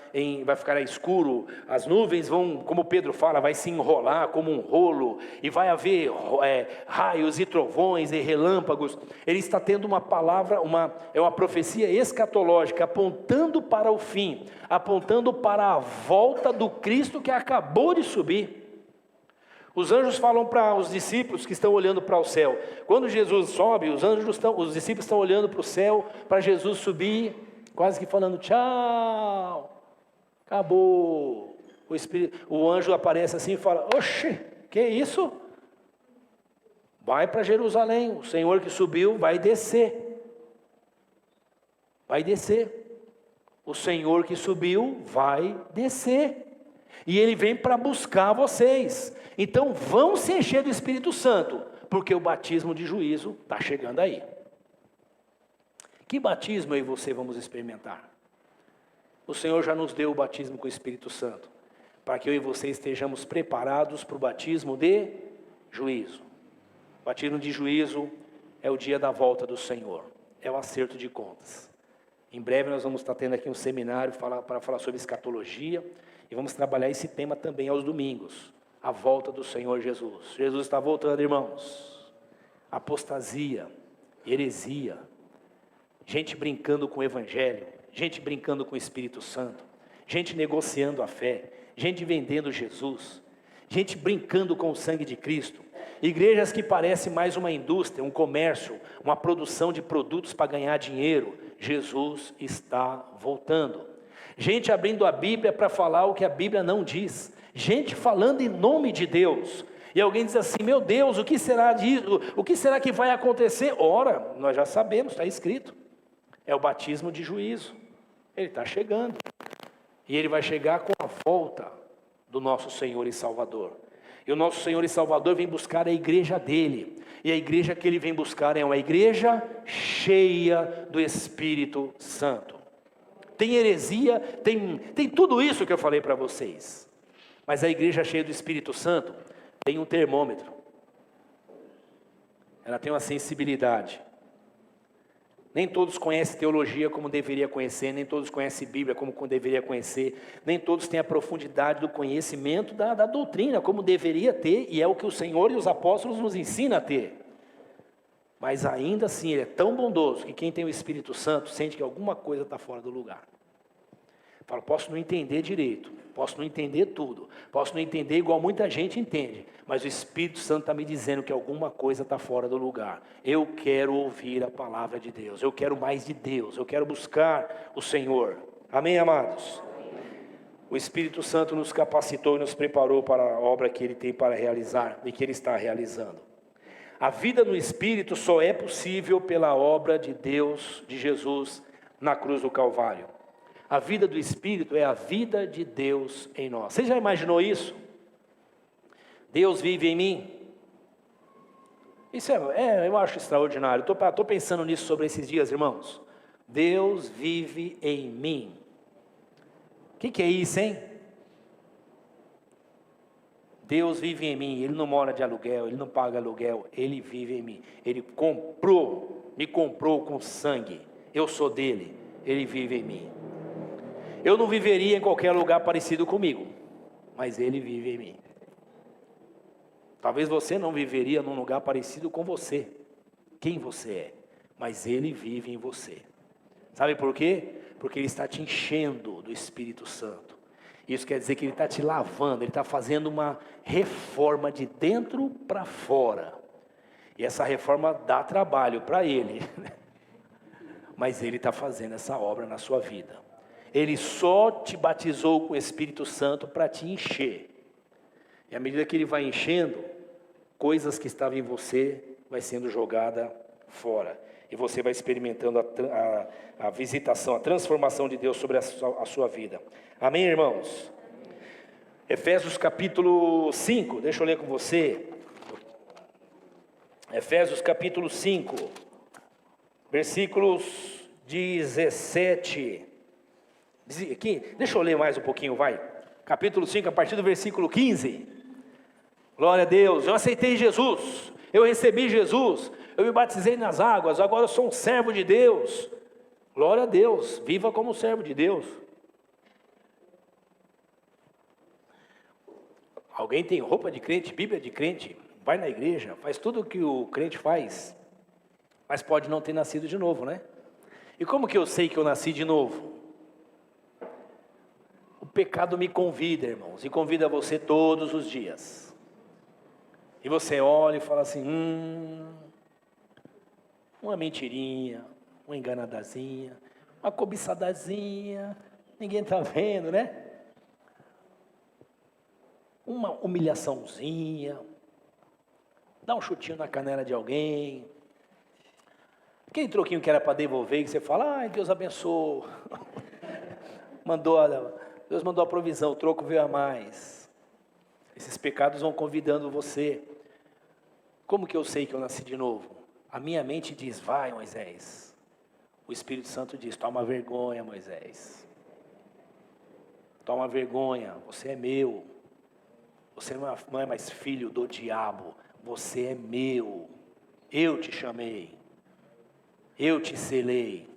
vai ficar escuro, as nuvens vão, como Pedro fala, vai se enrolar como um rolo, e vai haver raios e trovões e relâmpagos. Ele está tendo uma palavra, é uma profecia escatológica, apontando para o fim, apontando para a volta do Cristo que acabou de subir. Os anjos falam para os discípulos que estão olhando para o céu. Quando Jesus sobe, os discípulos estão olhando para o céu, para Jesus subir, quase que falando: tchau, acabou. O anjo aparece assim e fala: oxe, que isso? Vai para Jerusalém, o Senhor que subiu vai descer. Vai descer. O Senhor que subiu vai descer. E Ele vem para buscar vocês. Então vão se encher do Espírito Santo, porque o batismo de juízo está chegando aí. Que batismo eu e você vamos experimentar? O Senhor já nos deu o batismo com o Espírito Santo, para que eu e você estejamos preparados para o batismo de juízo. O batismo de juízo é o dia da volta do Senhor, é o acerto de contas. Em breve nós vamos estar tendo aqui um seminário para falar sobre escatologia, e vamos trabalhar esse tema também aos domingos, a volta do Senhor Jesus. Jesus está voltando, irmãos. Apostasia, heresia, gente brincando com o Evangelho, gente brincando com o Espírito Santo, gente negociando a fé, gente vendendo Jesus, gente brincando com o sangue de Cristo, igrejas que parecem mais uma indústria, um comércio, uma produção de produtos para ganhar dinheiro. Jesus está voltando. Gente abrindo a Bíblia para falar o que a Bíblia não diz, gente falando em nome de Deus, e alguém diz assim: meu Deus, o que será disso? O que será que vai acontecer? Ora, nós já sabemos, está escrito, é o batismo de juízo. Ele está chegando, e Ele vai chegar com a volta do nosso Senhor e Salvador. E o nosso Senhor e Salvador vem buscar a igreja dele, e a igreja que Ele vem buscar é uma igreja cheia do Espírito Santo. Tem heresia, tem tudo isso que eu falei para vocês. Mas a igreja cheia do Espírito Santo tem um termômetro. Ela tem uma sensibilidade. Nem todos conhecem teologia como deveria conhecer, nem todos conhecem Bíblia como deveria conhecer, nem todos têm a profundidade do conhecimento da doutrina como deveria ter, e é o que o Senhor e os apóstolos nos ensinam a ter. Mas ainda assim, Ele é tão bondoso que quem tem o Espírito Santo sente que alguma coisa está fora do lugar. Fala, posso não entender direito, posso não entender tudo, posso não entender igual muita gente entende, mas o Espírito Santo está me dizendo que alguma coisa está fora do lugar. Eu quero ouvir a palavra de Deus, eu quero mais de Deus, eu quero buscar o Senhor. Amém, amados? O Espírito Santo nos capacitou e nos preparou para a obra que Ele tem para realizar e que Ele está realizando. A vida no Espírito só é possível pela obra de Deus, de Jesus, na cruz do Calvário. A vida do Espírito é a vida de Deus em nós. Você já imaginou isso? Deus vive em mim. Isso eu acho extraordinário. Estou pensando nisso sobre esses dias, irmãos. Deus vive em mim. O que é isso, hein? Deus vive em mim. Ele não mora de aluguel, Ele não paga aluguel. Ele vive em mim. Ele me comprou com sangue. Eu sou dele. Ele vive em mim. Eu não viveria em qualquer lugar parecido comigo, mas Ele vive em mim. Talvez você não viveria num lugar parecido com você, quem você é, mas Ele vive em você. Sabe por quê? Porque Ele está te enchendo do Espírito Santo. Isso quer dizer que Ele está te lavando, Ele está fazendo uma reforma de dentro para fora. E essa reforma dá trabalho para Ele, mas Ele está fazendo essa obra na sua vida. Ele só te batizou com o Espírito Santo para te encher. E à medida que Ele vai enchendo, coisas que estavam em você vai sendo jogada fora. E você vai experimentando a visitação, a transformação de Deus sobre a sua vida. Amém, irmãos? Efésios capítulo 5, deixa eu ler com você. Efésios capítulo 5, versículos 17. Aqui, deixa eu ler mais um pouquinho, vai. Capítulo 5, a partir do versículo 15. Glória a Deus. Eu aceitei Jesus, eu recebi Jesus, eu me batizei nas águas, agora eu sou um servo de Deus. Glória a Deus, viva como servo de Deus. Alguém tem roupa de crente, Bíblia de crente, vai na igreja, faz tudo o que o crente faz, mas pode não ter nascido de novo, né? E como que eu sei que eu nasci de novo? O pecado me convida, irmãos, e convida você todos os dias. E você olha e fala assim, uma mentirinha, uma enganadazinha, uma cobiçadazinha, ninguém está vendo, né? Uma humilhaçãozinha, dá um chutinho na canela de alguém, aquele troquinho que era para devolver, que você fala, ai, Deus abençoe, Deus mandou a provisão, o troco veio a mais. Esses pecados vão convidando você. Como que eu sei que eu nasci de novo? A minha mente diz, vai, Moisés. O Espírito Santo diz, toma vergonha, Moisés. Toma vergonha, você é meu. Você não é mais filho do diabo, você é meu. Eu te chamei, eu te selei.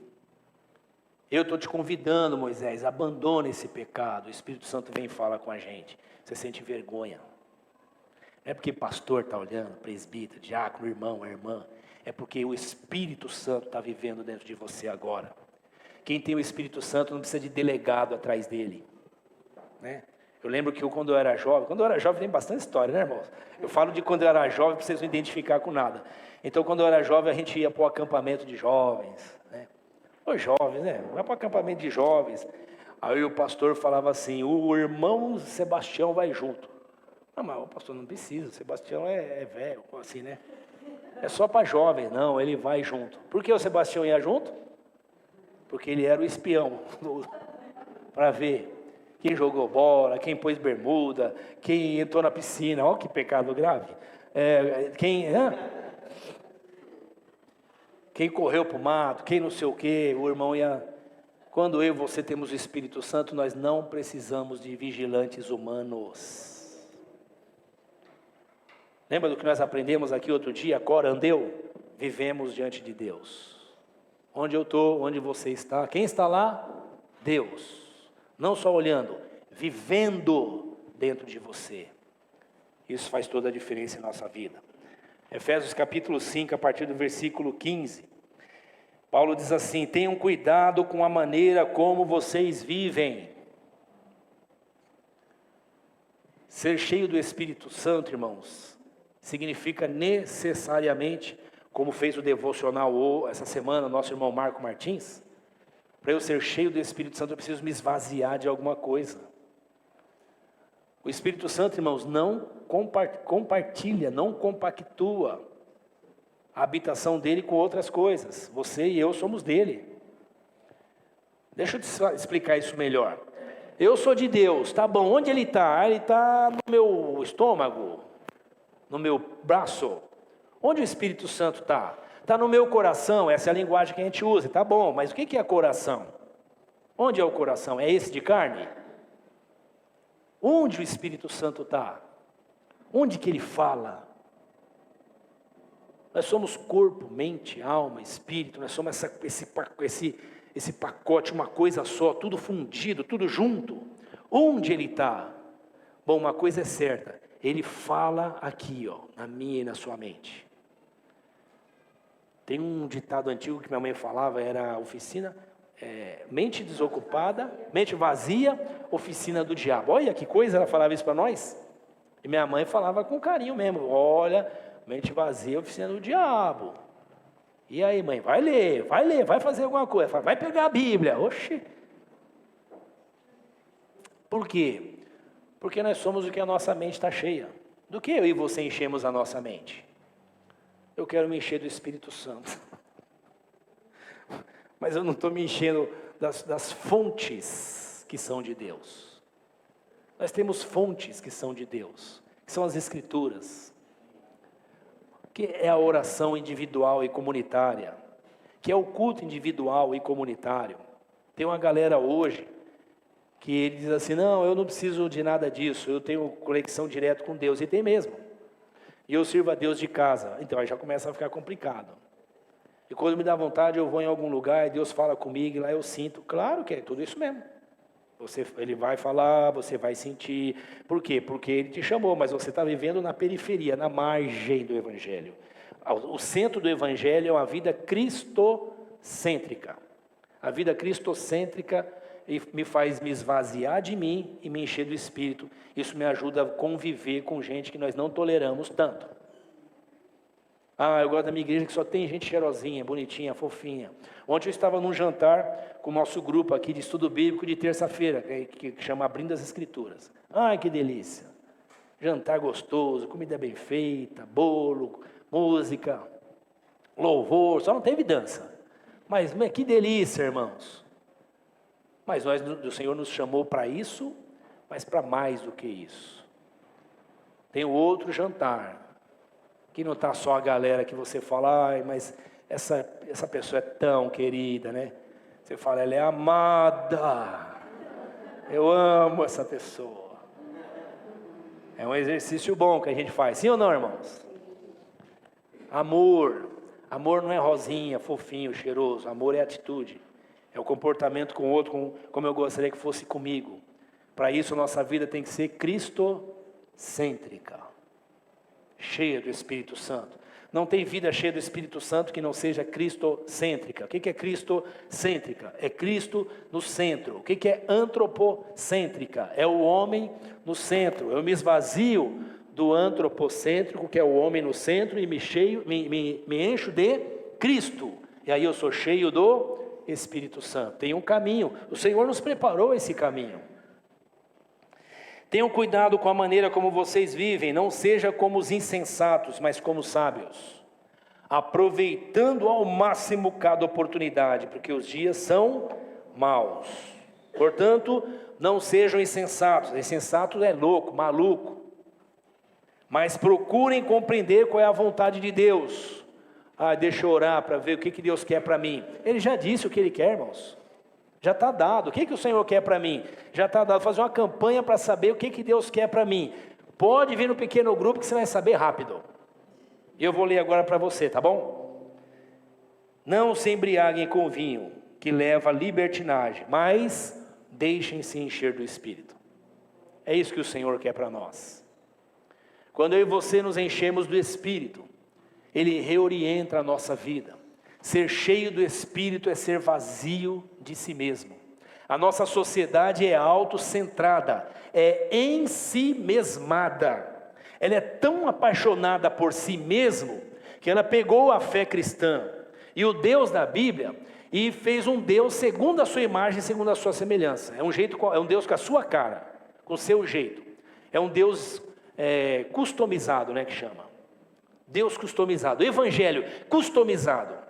Eu estou te convidando, Moisés, abandone esse pecado. O Espírito Santo vem e fala com a gente. Você sente vergonha. Não é porque pastor está olhando, presbítero, diácono, irmão, a irmã. É porque o Espírito Santo está vivendo dentro de você agora. Quem tem o Espírito Santo não precisa de delegado atrás dele, né? Eu lembro que quando eu era jovem tem bastante história, né, irmãos? Eu falo de quando eu era jovem para vocês não identificar com nada. Então, quando eu era jovem, a gente ia para o acampamento de jovens, né? Os jovens, né? Vai para o acampamento de jovens. Aí o pastor falava assim, o irmão Sebastião vai junto. Não, mas o pastor não precisa, o Sebastião é velho, assim, né? É só para jovens, não, ele vai junto. Por que o Sebastião ia junto? Porque ele era o espião, para ver quem jogou bola, quem pôs bermuda, quem entrou na piscina, olha que pecado grave. Quem correu para o mato, quem não sei o quê, o irmão ia Quando eu e você temos o Espírito Santo, nós não precisamos de vigilantes humanos. Lembra do que nós aprendemos aqui outro dia? Cora andeu? Vivemos diante de Deus. Onde eu estou, onde você está, quem está lá? Deus. Não só olhando, vivendo dentro de você. Isso faz toda a diferença em nossa vida. Efésios capítulo 5, a partir do versículo 15. Paulo diz assim: tenham cuidado com a maneira como vocês vivem. Ser cheio do Espírito Santo, irmãos, significa necessariamente, como fez o devocional essa semana, nosso irmão Marco Martins, para eu ser cheio do Espírito Santo, eu preciso me esvaziar de alguma coisa. O Espírito Santo, irmãos, não compartilha, não compactua a habitação dele com outras coisas. Você e eu somos dele. Deixa eu te explicar isso melhor. Eu sou de Deus, tá bom, onde ele está? Ele está no meu estômago, no meu braço. Onde o Espírito Santo está? Está no meu coração, essa é a linguagem que a gente usa, tá bom, mas o que é coração? Onde é o coração? É esse de carne? Onde o Espírito Santo está? Onde que ele fala? Nós somos corpo, mente, alma, espírito, nós somos esse pacote, uma coisa só, tudo fundido, tudo junto. Onde ele está? Bom, uma coisa é certa, ele fala aqui, ó, na minha e na sua mente. Tem um ditado antigo que minha mãe falava, era oficina, mente desocupada, mente vazia, oficina do diabo. Olha que coisa, ela falava isso para nós. E minha mãe falava com carinho mesmo, olha, mente vazia, oficina do diabo. E aí, mãe, vai ler, vai fazer alguma coisa, vai pegar a Bíblia. Oxi. Por quê? Porque nós somos o que a nossa mente está cheia. Do que eu e você enchemos a nossa mente? Eu quero me encher do Espírito Santo. Mas eu não estou me enchendo das fontes que são de Deus. Nós temos fontes que são de Deus, que são as Escrituras, que é a oração individual e comunitária, que é o culto individual e comunitário. Tem uma galera hoje que ele diz assim, não, eu não preciso de nada disso, eu tenho conexão direta com Deus, e tem mesmo. E eu sirvo a Deus de casa. Então aí já começa a ficar complicado. E quando me dá vontade, eu vou em algum lugar e Deus fala comigo, e lá eu sinto. Claro que é tudo isso mesmo. Ele vai falar, você vai sentir. Por quê? Porque Ele te chamou, mas você está vivendo na periferia, na margem do Evangelho. O centro do Evangelho é uma vida cristocêntrica. A vida cristocêntrica me faz me esvaziar de mim e me encher do Espírito. Isso me ajuda a conviver com gente que nós não toleramos tanto. Ah, eu gosto da minha igreja que só tem gente cheirosinha, bonitinha, fofinha. Ontem eu estava num jantar com o nosso grupo aqui de estudo bíblico de terça-feira, que chama Abrindo as Escrituras. Ai, que delícia. Jantar gostoso, comida bem feita, bolo, música, louvor, só não teve dança. Mas que delícia, irmãos. Mas o Senhor nos chamou para isso, mas para mais do que isso. Tem o outro jantar, que não está só a galera que você fala, ai, mas essa pessoa é tão querida, né? Você fala, ela é amada. Eu amo essa pessoa. É um exercício bom que a gente faz, sim ou não, irmãos? Amor. Amor não é rosinha, fofinho, cheiroso. Amor é atitude. É o comportamento com o outro, como eu gostaria que fosse comigo. Para isso, a nossa vida tem que ser cristocêntrica, cheia do Espírito Santo. Não tem vida cheia do Espírito Santo que não seja cristocêntrica. O que é cristocêntrica? É Cristo no centro. O que é antropocêntrica? É o homem no centro. Eu me esvazio do antropocêntrico, que é o homem no centro, e me encho de Cristo. E aí eu sou cheio do Espírito Santo. Tem um caminho. O Senhor nos preparou esse caminho. Tenham cuidado com a maneira como vocês vivem, não seja como os insensatos, mas como os sábios, aproveitando ao máximo cada oportunidade, porque os dias são maus. Portanto, não sejam insensatos. Insensato é louco, maluco. Mas procurem compreender qual é a vontade de Deus. Ah, deixa eu orar para ver o que Deus quer para mim. Ele já disse o que Ele quer, irmãos. Já está dado. O que o Senhor quer para mim? Já está dado. Fazer uma campanha para saber o que Deus quer para mim. Pode vir no pequeno grupo que você vai saber rápido. E eu vou ler agora para você, tá bom? Não se embriaguem com vinho, que leva à libertinagem, mas deixem-se encher do Espírito. É isso que o Senhor quer para nós. Quando eu e você nos enchemos do Espírito, Ele reorienta a nossa vida. Ser cheio do Espírito é ser vazio de si mesmo. A nossa sociedade é autocentrada, é em si mesmada. Ela é tão apaixonada por si mesmo, que ela pegou a fé cristã e o Deus da Bíblia e fez um Deus segundo a sua imagem, segundo a sua semelhança. É um Deus com a sua cara, com o seu jeito. É um Deus customizado, né, que chama. Deus customizado, Evangelho customizado.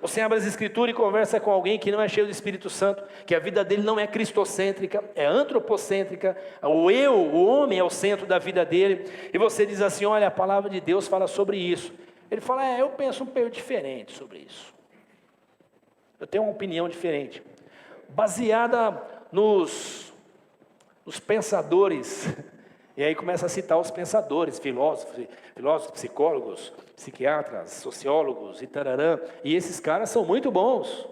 Você abre as Escrituras e conversa com alguém que não é cheio do Espírito Santo, que a vida dele não é cristocêntrica, é antropocêntrica, o homem é o centro da vida dele, e você diz assim, olha, a palavra de Deus fala sobre isso. Ele fala, eu penso um pouco diferente sobre isso. Eu tenho uma opinião diferente, baseada nos pensadores. E aí começa a citar os pensadores, filósofos, psicólogos, psiquiatras, sociólogos e tararã. E esses caras são muito bons.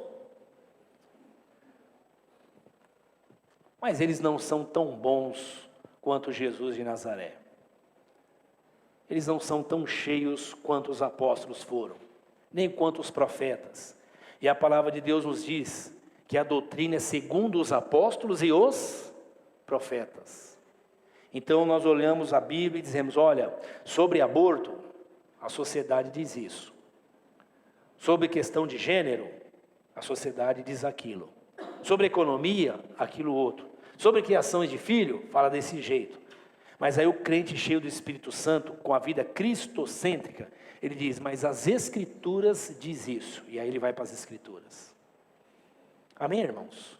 Mas eles não são tão bons quanto Jesus de Nazaré. Eles não são tão cheios quanto os apóstolos foram, nem quanto os profetas. E a palavra de Deus nos diz que a doutrina é segundo os apóstolos e os profetas. Então nós olhamos a Bíblia e dizemos, olha, sobre aborto, a sociedade diz isso. Sobre questão de gênero, a sociedade diz aquilo. Sobre economia, aquilo outro. Sobre criação de filho, fala desse jeito. Mas aí o crente cheio do Espírito Santo, com a vida cristocêntrica, ele diz, mas as Escrituras diz isso. E aí ele vai para as Escrituras. Amém, irmãos?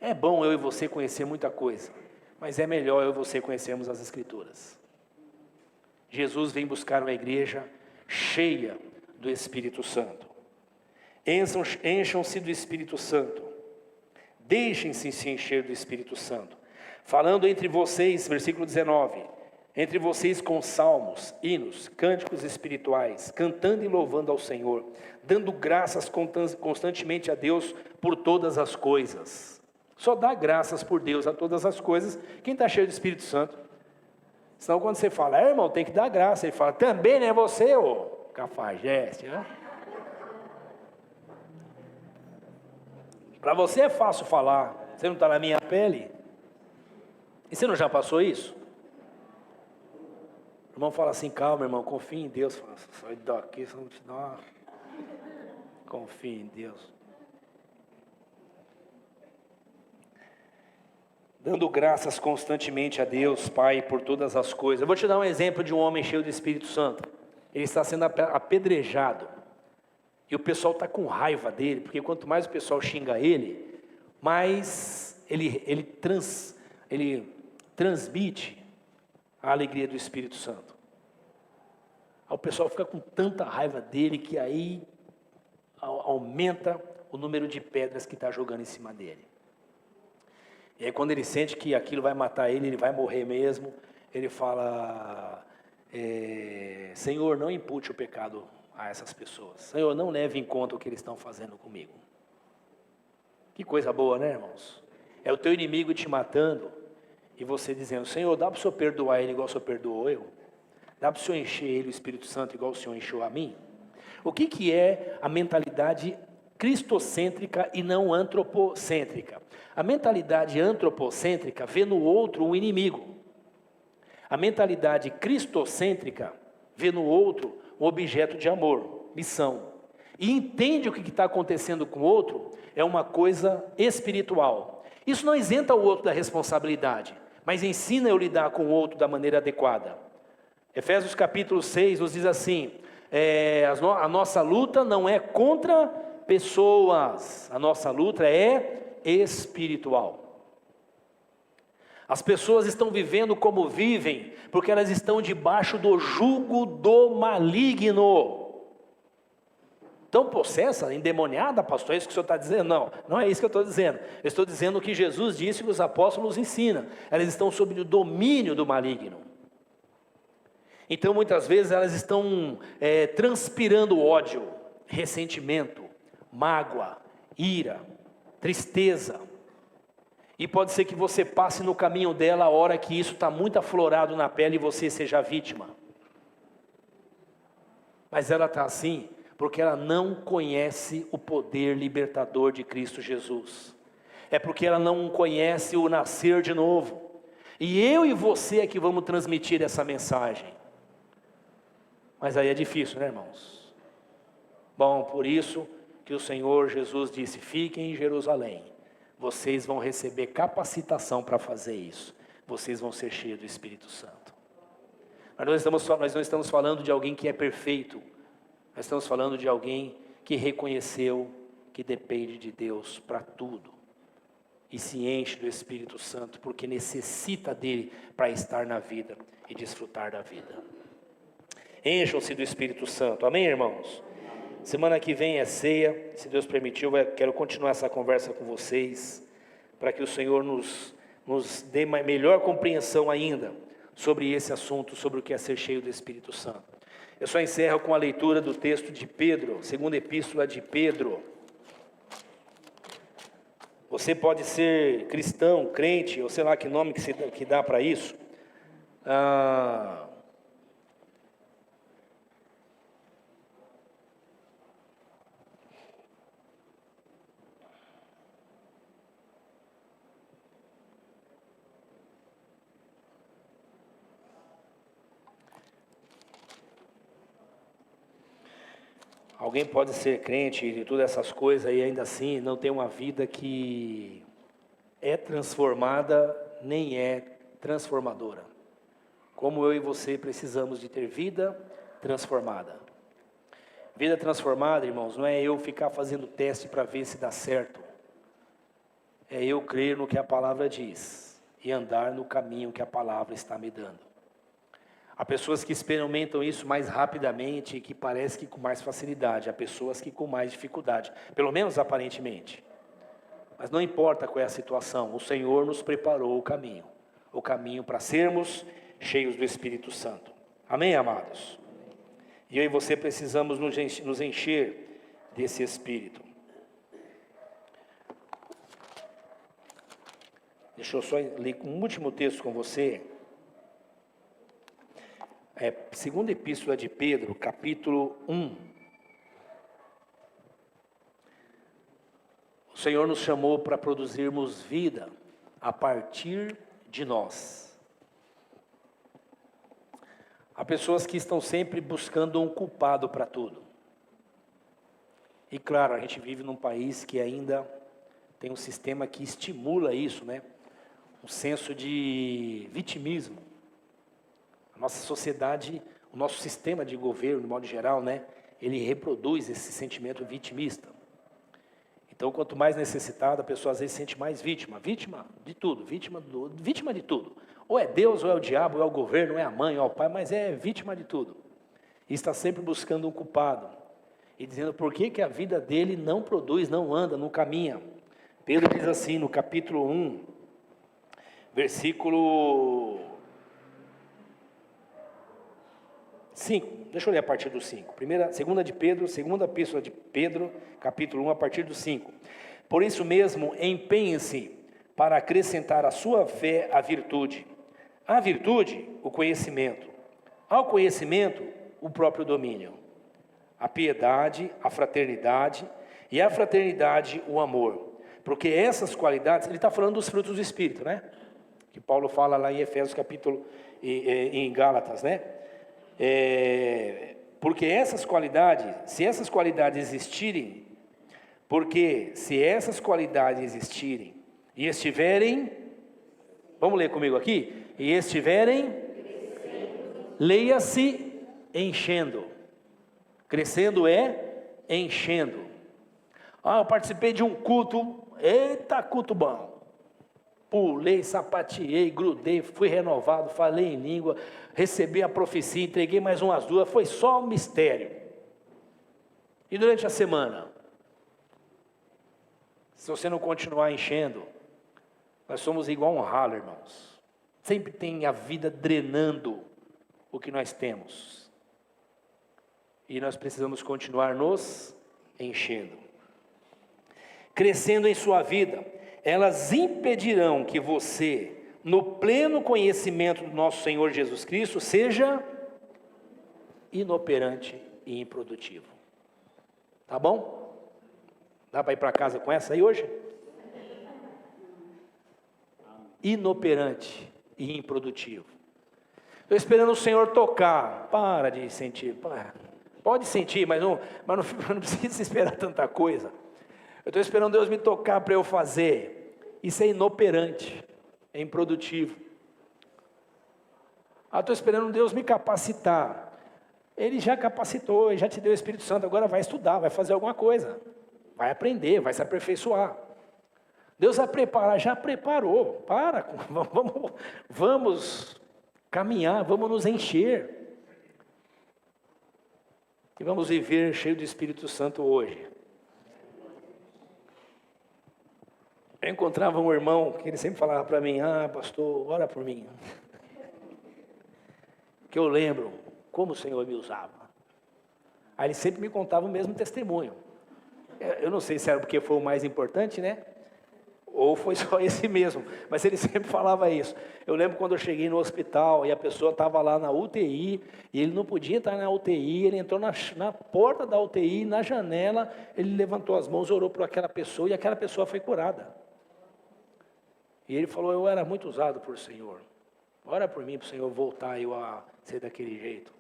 É bom eu e você conhecer muita coisa. Mas é melhor eu e você conhecermos as Escrituras. Jesus vem buscar uma igreja cheia do Espírito Santo. Encham-se do Espírito Santo. Deixem-se se encher do Espírito Santo. Falando entre vocês, versículo 19, entre vocês com salmos, hinos, cânticos espirituais, cantando e louvando ao Senhor, dando graças constantemente a Deus por todas as coisas. Só dá graças por Deus a todas as coisas quem está cheio do Espírito Santo. Senão quando você fala, irmão, tem que dar graça. Ele fala, também não é você, ô cafajeste, né? Para você é fácil falar, você não está na minha pele. E você não já passou isso? O irmão fala assim, calma irmão, confia em Deus. Fala, sai daqui, você não te dá. Confia em Deus. Dando graças constantemente a Deus, Pai, por todas as coisas. Eu vou te dar um exemplo de um homem cheio do Espírito Santo. Ele está sendo apedrejado. E o pessoal está com raiva dele, porque quanto mais o pessoal xinga ele, mais ele transmite a alegria do Espírito Santo. Aí o pessoal fica com tanta raiva dele, que aí aumenta o número de pedras que está jogando em cima dele. E aí quando ele sente que aquilo vai matar ele, ele vai morrer mesmo, ele fala, Senhor, não impute o pecado a essas pessoas. Senhor, não leve em conta o que eles estão fazendo comigo. Que coisa boa, né, irmãos? É o teu inimigo te matando, e você dizendo, Senhor, dá para o Senhor perdoar ele igual o Senhor perdoou eu? Dá para o Senhor encher ele, o Espírito Santo, igual o Senhor encheu a mim? O que é a mentalidade cristocêntrica e não antropocêntrica? A mentalidade antropocêntrica vê no outro um inimigo. A mentalidade cristocêntrica vê no outro um objeto de amor, missão. E entende o que está acontecendo com o outro é uma coisa espiritual. Isso não isenta o outro da responsabilidade, mas ensina eu lidar com o outro da maneira adequada. Efésios capítulo 6 nos diz assim, a nossa luta não é contra pessoas, a nossa luta é espiritual. As pessoas estão vivendo como vivem, porque elas estão debaixo do jugo do maligno. tão possessa, endemoniada, pastor, é isso que o senhor está dizendo? Não, não é isso que eu estou dizendo. Eu estou dizendo o que Jesus disse que os apóstolos ensinam. Elas estão sob o domínio do maligno. Então muitas vezes elas estão transpirando ódio, ressentimento, mágoa, ira, tristeza. E pode ser que você passe no caminho dela a hora que isso está muito aflorado na pele e você seja a vítima. Mas ela está assim porque ela não conhece o poder libertador de Cristo Jesus. É porque ela não conhece o nascer de novo. E eu e você é que vamos transmitir essa mensagem. Mas aí é difícil, né, irmãos? Bom, por isso que o Senhor Jesus disse: fiquem em Jerusalém. Vocês vão receber capacitação para fazer isso. Vocês vão ser cheios do Espírito Santo. Mas nós não estamos falando de alguém que é perfeito. Nós estamos falando de alguém que reconheceu que depende de Deus para tudo. E se enche do Espírito Santo, porque necessita dele para estar na vida e desfrutar da vida. Encham-se do Espírito Santo. Amém, irmãos? Semana que vem é ceia. Se Deus permitiu, eu quero continuar essa conversa com vocês, para que o Senhor nos dê uma melhor compreensão ainda sobre esse assunto, sobre o que é ser cheio do Espírito Santo. Eu só encerro com a leitura do texto de Pedro, segunda epístola de Pedro. Você pode ser cristão, crente, ou sei lá que nome que dá para isso. Alguém pode ser crente e todas essas coisas e ainda assim não ter uma vida que é transformada, nem é transformadora. Como eu e você precisamos de ter vida transformada. Vida transformada, irmãos, não é eu ficar fazendo teste para ver se dá certo. É eu crer no que a palavra diz e andar no caminho que a palavra está me dando. Há pessoas que experimentam isso mais rapidamente e que parece que com mais facilidade. Há pessoas que com mais dificuldade, pelo menos aparentemente. Mas não importa qual é a situação, o Senhor nos preparou o caminho para sermos cheios do Espírito Santo. Amém, amados? E eu e você precisamos nos encher desse Espírito. Deixa eu só ler um último texto com você. Segunda epístola de Pedro, capítulo 1. O Senhor nos chamou para produzirmos vida a partir de nós. Há pessoas que estão sempre buscando um culpado para tudo. E claro, a gente vive num país que ainda tem um sistema que estimula isso, né? Um senso de vitimismo. A nossa sociedade, o nosso sistema de governo, de modo geral, né, ele reproduz esse sentimento vitimista. Então, quanto mais necessitada, a pessoa às vezes se sente mais vítima de tudo, vítima de tudo. Ou é Deus, ou é o diabo, ou é o governo, ou é a mãe, ou é o pai, mas é vítima de tudo. E está sempre buscando um culpado. E dizendo por que a vida dele não produz, não anda, não caminha. Pedro diz assim no capítulo 1, versículo 5, deixa eu ler a partir do 5. Segunda epístola de Pedro, capítulo 1, a partir do 5. Por isso mesmo, empenhem-se para acrescentar à sua fé a virtude. À virtude, o conhecimento. Ao conhecimento, o próprio domínio. A piedade, a fraternidade, e a fraternidade, o amor. Porque essas qualidades, ele está falando dos frutos do Espírito, né? Que Paulo fala lá em Efésios capítulo, em Gálatas, né? Porque essas qualidades, se essas qualidades existirem, e estiverem, vamos ler comigo aqui, e estiverem, leia-se enchendo, crescendo é enchendo. Eu participei de um culto, eita culto bom, pulei, sapateei, grudei, fui renovado, falei em língua, recebi a profecia, entreguei mais umas duas, foi só um mistério. E durante a semana, se você não continuar enchendo, nós somos igual um ralo, irmãos. Sempre tem a vida drenando o que nós temos. E nós precisamos continuar nos enchendo. Crescendo em sua vida, elas impedirão que você, no pleno conhecimento do nosso Senhor Jesus Cristo, seja inoperante e improdutivo. Tá bom? Dá para ir para casa com essa aí hoje? Inoperante e improdutivo. Estou esperando o Senhor tocar. Para de sentir. Pode sentir, mas não precisa esperar tanta coisa. Eu estou esperando Deus me tocar para eu fazer. Isso é inoperante, é improdutivo. Estou esperando Deus me capacitar. Ele já capacitou, Ele já te deu o Espírito Santo, agora vai estudar, vai fazer alguma coisa. Vai aprender, vai se aperfeiçoar. Deus vai preparar, já preparou. Vamos caminhar, vamos nos encher. E vamos viver cheio do Espírito Santo hoje. Eu encontrava um irmão que ele sempre falava para mim: pastor, ora por mim. Que eu lembro como o Senhor me usava. Aí ele sempre me contava o mesmo testemunho. Eu não sei se era porque foi o mais importante, né? Ou foi só esse mesmo, mas ele sempre falava isso. Eu lembro quando eu cheguei no hospital e a pessoa estava lá na UTI, e ele não podia estar na UTI, ele entrou na porta da UTI, na janela, ele levantou as mãos, orou por aquela pessoa, e aquela pessoa foi curada. E ele falou: eu era muito usado por Senhor. Ora por mim, para o Senhor voltar eu a ser daquele jeito.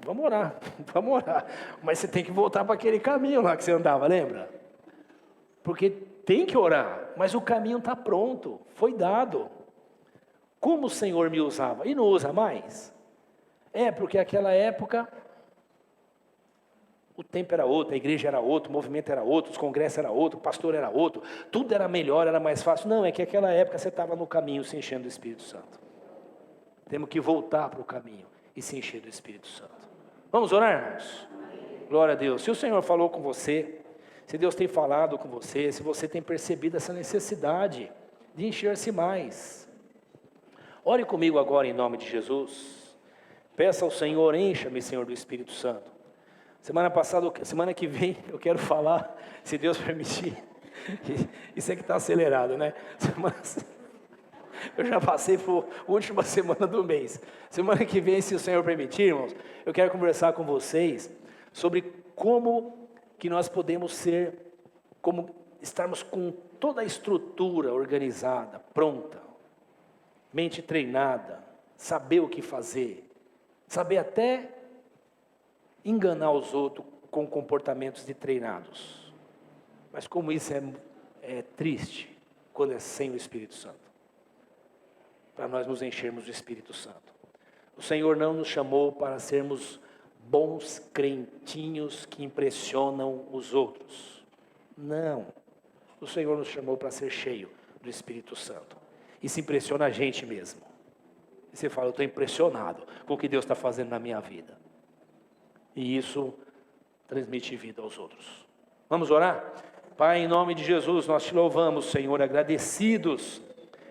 Vamos orar, vamos orar. Mas você tem que voltar para aquele caminho lá que você andava, lembra? Porque tem que orar, mas o caminho está pronto, foi dado. Como o Senhor me usava? E não usa mais? Porque aquela época, o tempo era outro, a igreja era outro, o movimento era outro, os congressos era outro, o pastor era outro, tudo era melhor, era mais fácil. Não, é que aquela época você estava no caminho se enchendo do Espírito Santo. Temos que voltar para o caminho e se encher do Espírito Santo. Vamos orar, irmãos? Glória a Deus. Se o Senhor falou com você, se Deus tem falado com você, se você tem percebido essa necessidade de encher-se mais, ore comigo agora em nome de Jesus. Peça ao Senhor: encha-me, Senhor, do Espírito Santo. Semana que vem eu quero falar, se Deus permitir. Isso é que está acelerado, né? Eu já passei por última semana do mês. Semana que vem, se o Senhor permitir, irmãos, eu quero conversar com vocês sobre como que nós podemos estarmos com toda a estrutura organizada, pronta, mente treinada, saber o que fazer, saber até enganar os outros com comportamentos de treinados. Mas como isso é triste quando é sem o Espírito Santo. Para nós nos enchermos do Espírito Santo. O Senhor não nos chamou para sermos bons crentinhos que impressionam os outros. Não. O Senhor nos chamou para ser cheio do Espírito Santo. E se impressiona a gente mesmo. E você fala: eu estou impressionado com o que Deus está fazendo na minha vida. E isso transmite vida aos outros. Vamos orar? Pai, em nome de Jesus, nós te louvamos, Senhor, agradecidos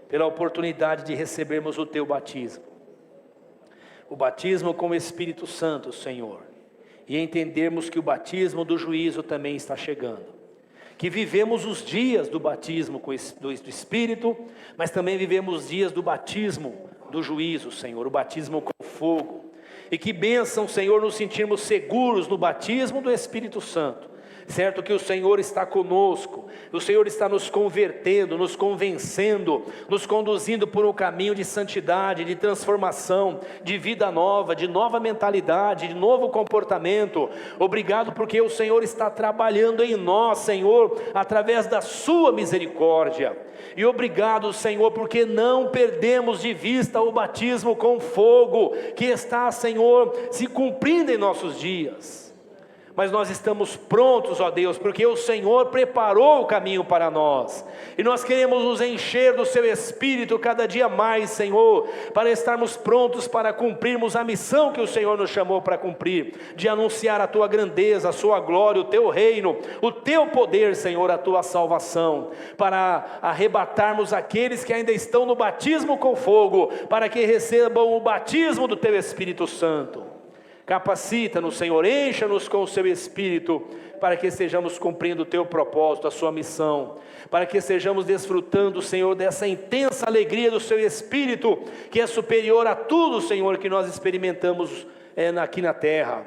pela oportunidade de recebermos o teu batismo. O batismo com o Espírito Santo, Senhor. E entendermos que o batismo do juízo também está chegando. Que vivemos os dias do batismo do Espírito, mas também vivemos os dias do batismo do juízo, Senhor. O batismo com fogo. E que bênção, Senhor, nos sentirmos seguros no batismo do Espírito Santo. Certo que o Senhor está conosco, o Senhor está nos convertendo, nos convencendo, nos conduzindo por um caminho de santidade, de transformação, de vida nova, de nova mentalidade, de novo comportamento. Obrigado porque o Senhor está trabalhando em nós, Senhor, através da sua misericórdia. E obrigado, Senhor, porque não perdemos de vista o batismo com fogo, que está, Senhor, se cumprindo em nossos dias. mas nós estamos prontos, ó Deus, porque o Senhor preparou o caminho para nós, e nós queremos nos encher do Seu Espírito cada dia mais, Senhor, para estarmos prontos para cumprirmos a missão que o Senhor nos chamou para cumprir, de anunciar a Tua grandeza, a Sua glória, o Teu reino, o Teu poder, Senhor, a Tua salvação, para arrebatarmos aqueles que ainda estão no batismo com fogo, para que recebam o batismo do Teu Espírito Santo. Capacita-nos, Senhor, encha-nos com o Seu Espírito, para que estejamos cumprindo o Teu propósito, a Sua missão, para que estejamos desfrutando, Senhor, dessa intensa alegria do Seu Espírito, que é superior a tudo, Senhor, que nós experimentamos aqui na terra.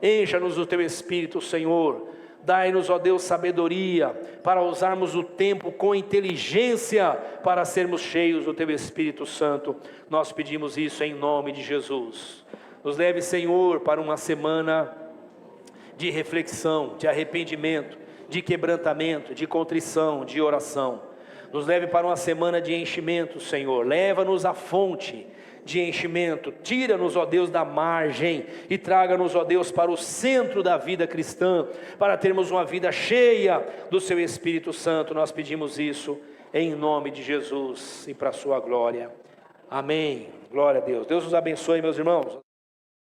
Encha-nos do Teu Espírito, Senhor. Dai-nos, ó Deus, sabedoria para usarmos o tempo com inteligência, para sermos cheios do Teu Espírito Santo. Nós pedimos isso em nome de Jesus. Nos leve, Senhor, para uma semana de reflexão, de arrependimento, de quebrantamento, de contrição, de oração. Nos leve para uma semana de enchimento, Senhor. Leva-nos à fonte de enchimento. Tira-nos, ó Deus, da margem e traga-nos, ó Deus, para o centro da vida cristã, para termos uma vida cheia do Seu Espírito Santo. Nós pedimos isso em nome de Jesus e para a Sua glória. Amém. Glória a Deus. Deus nos abençoe, meus irmãos.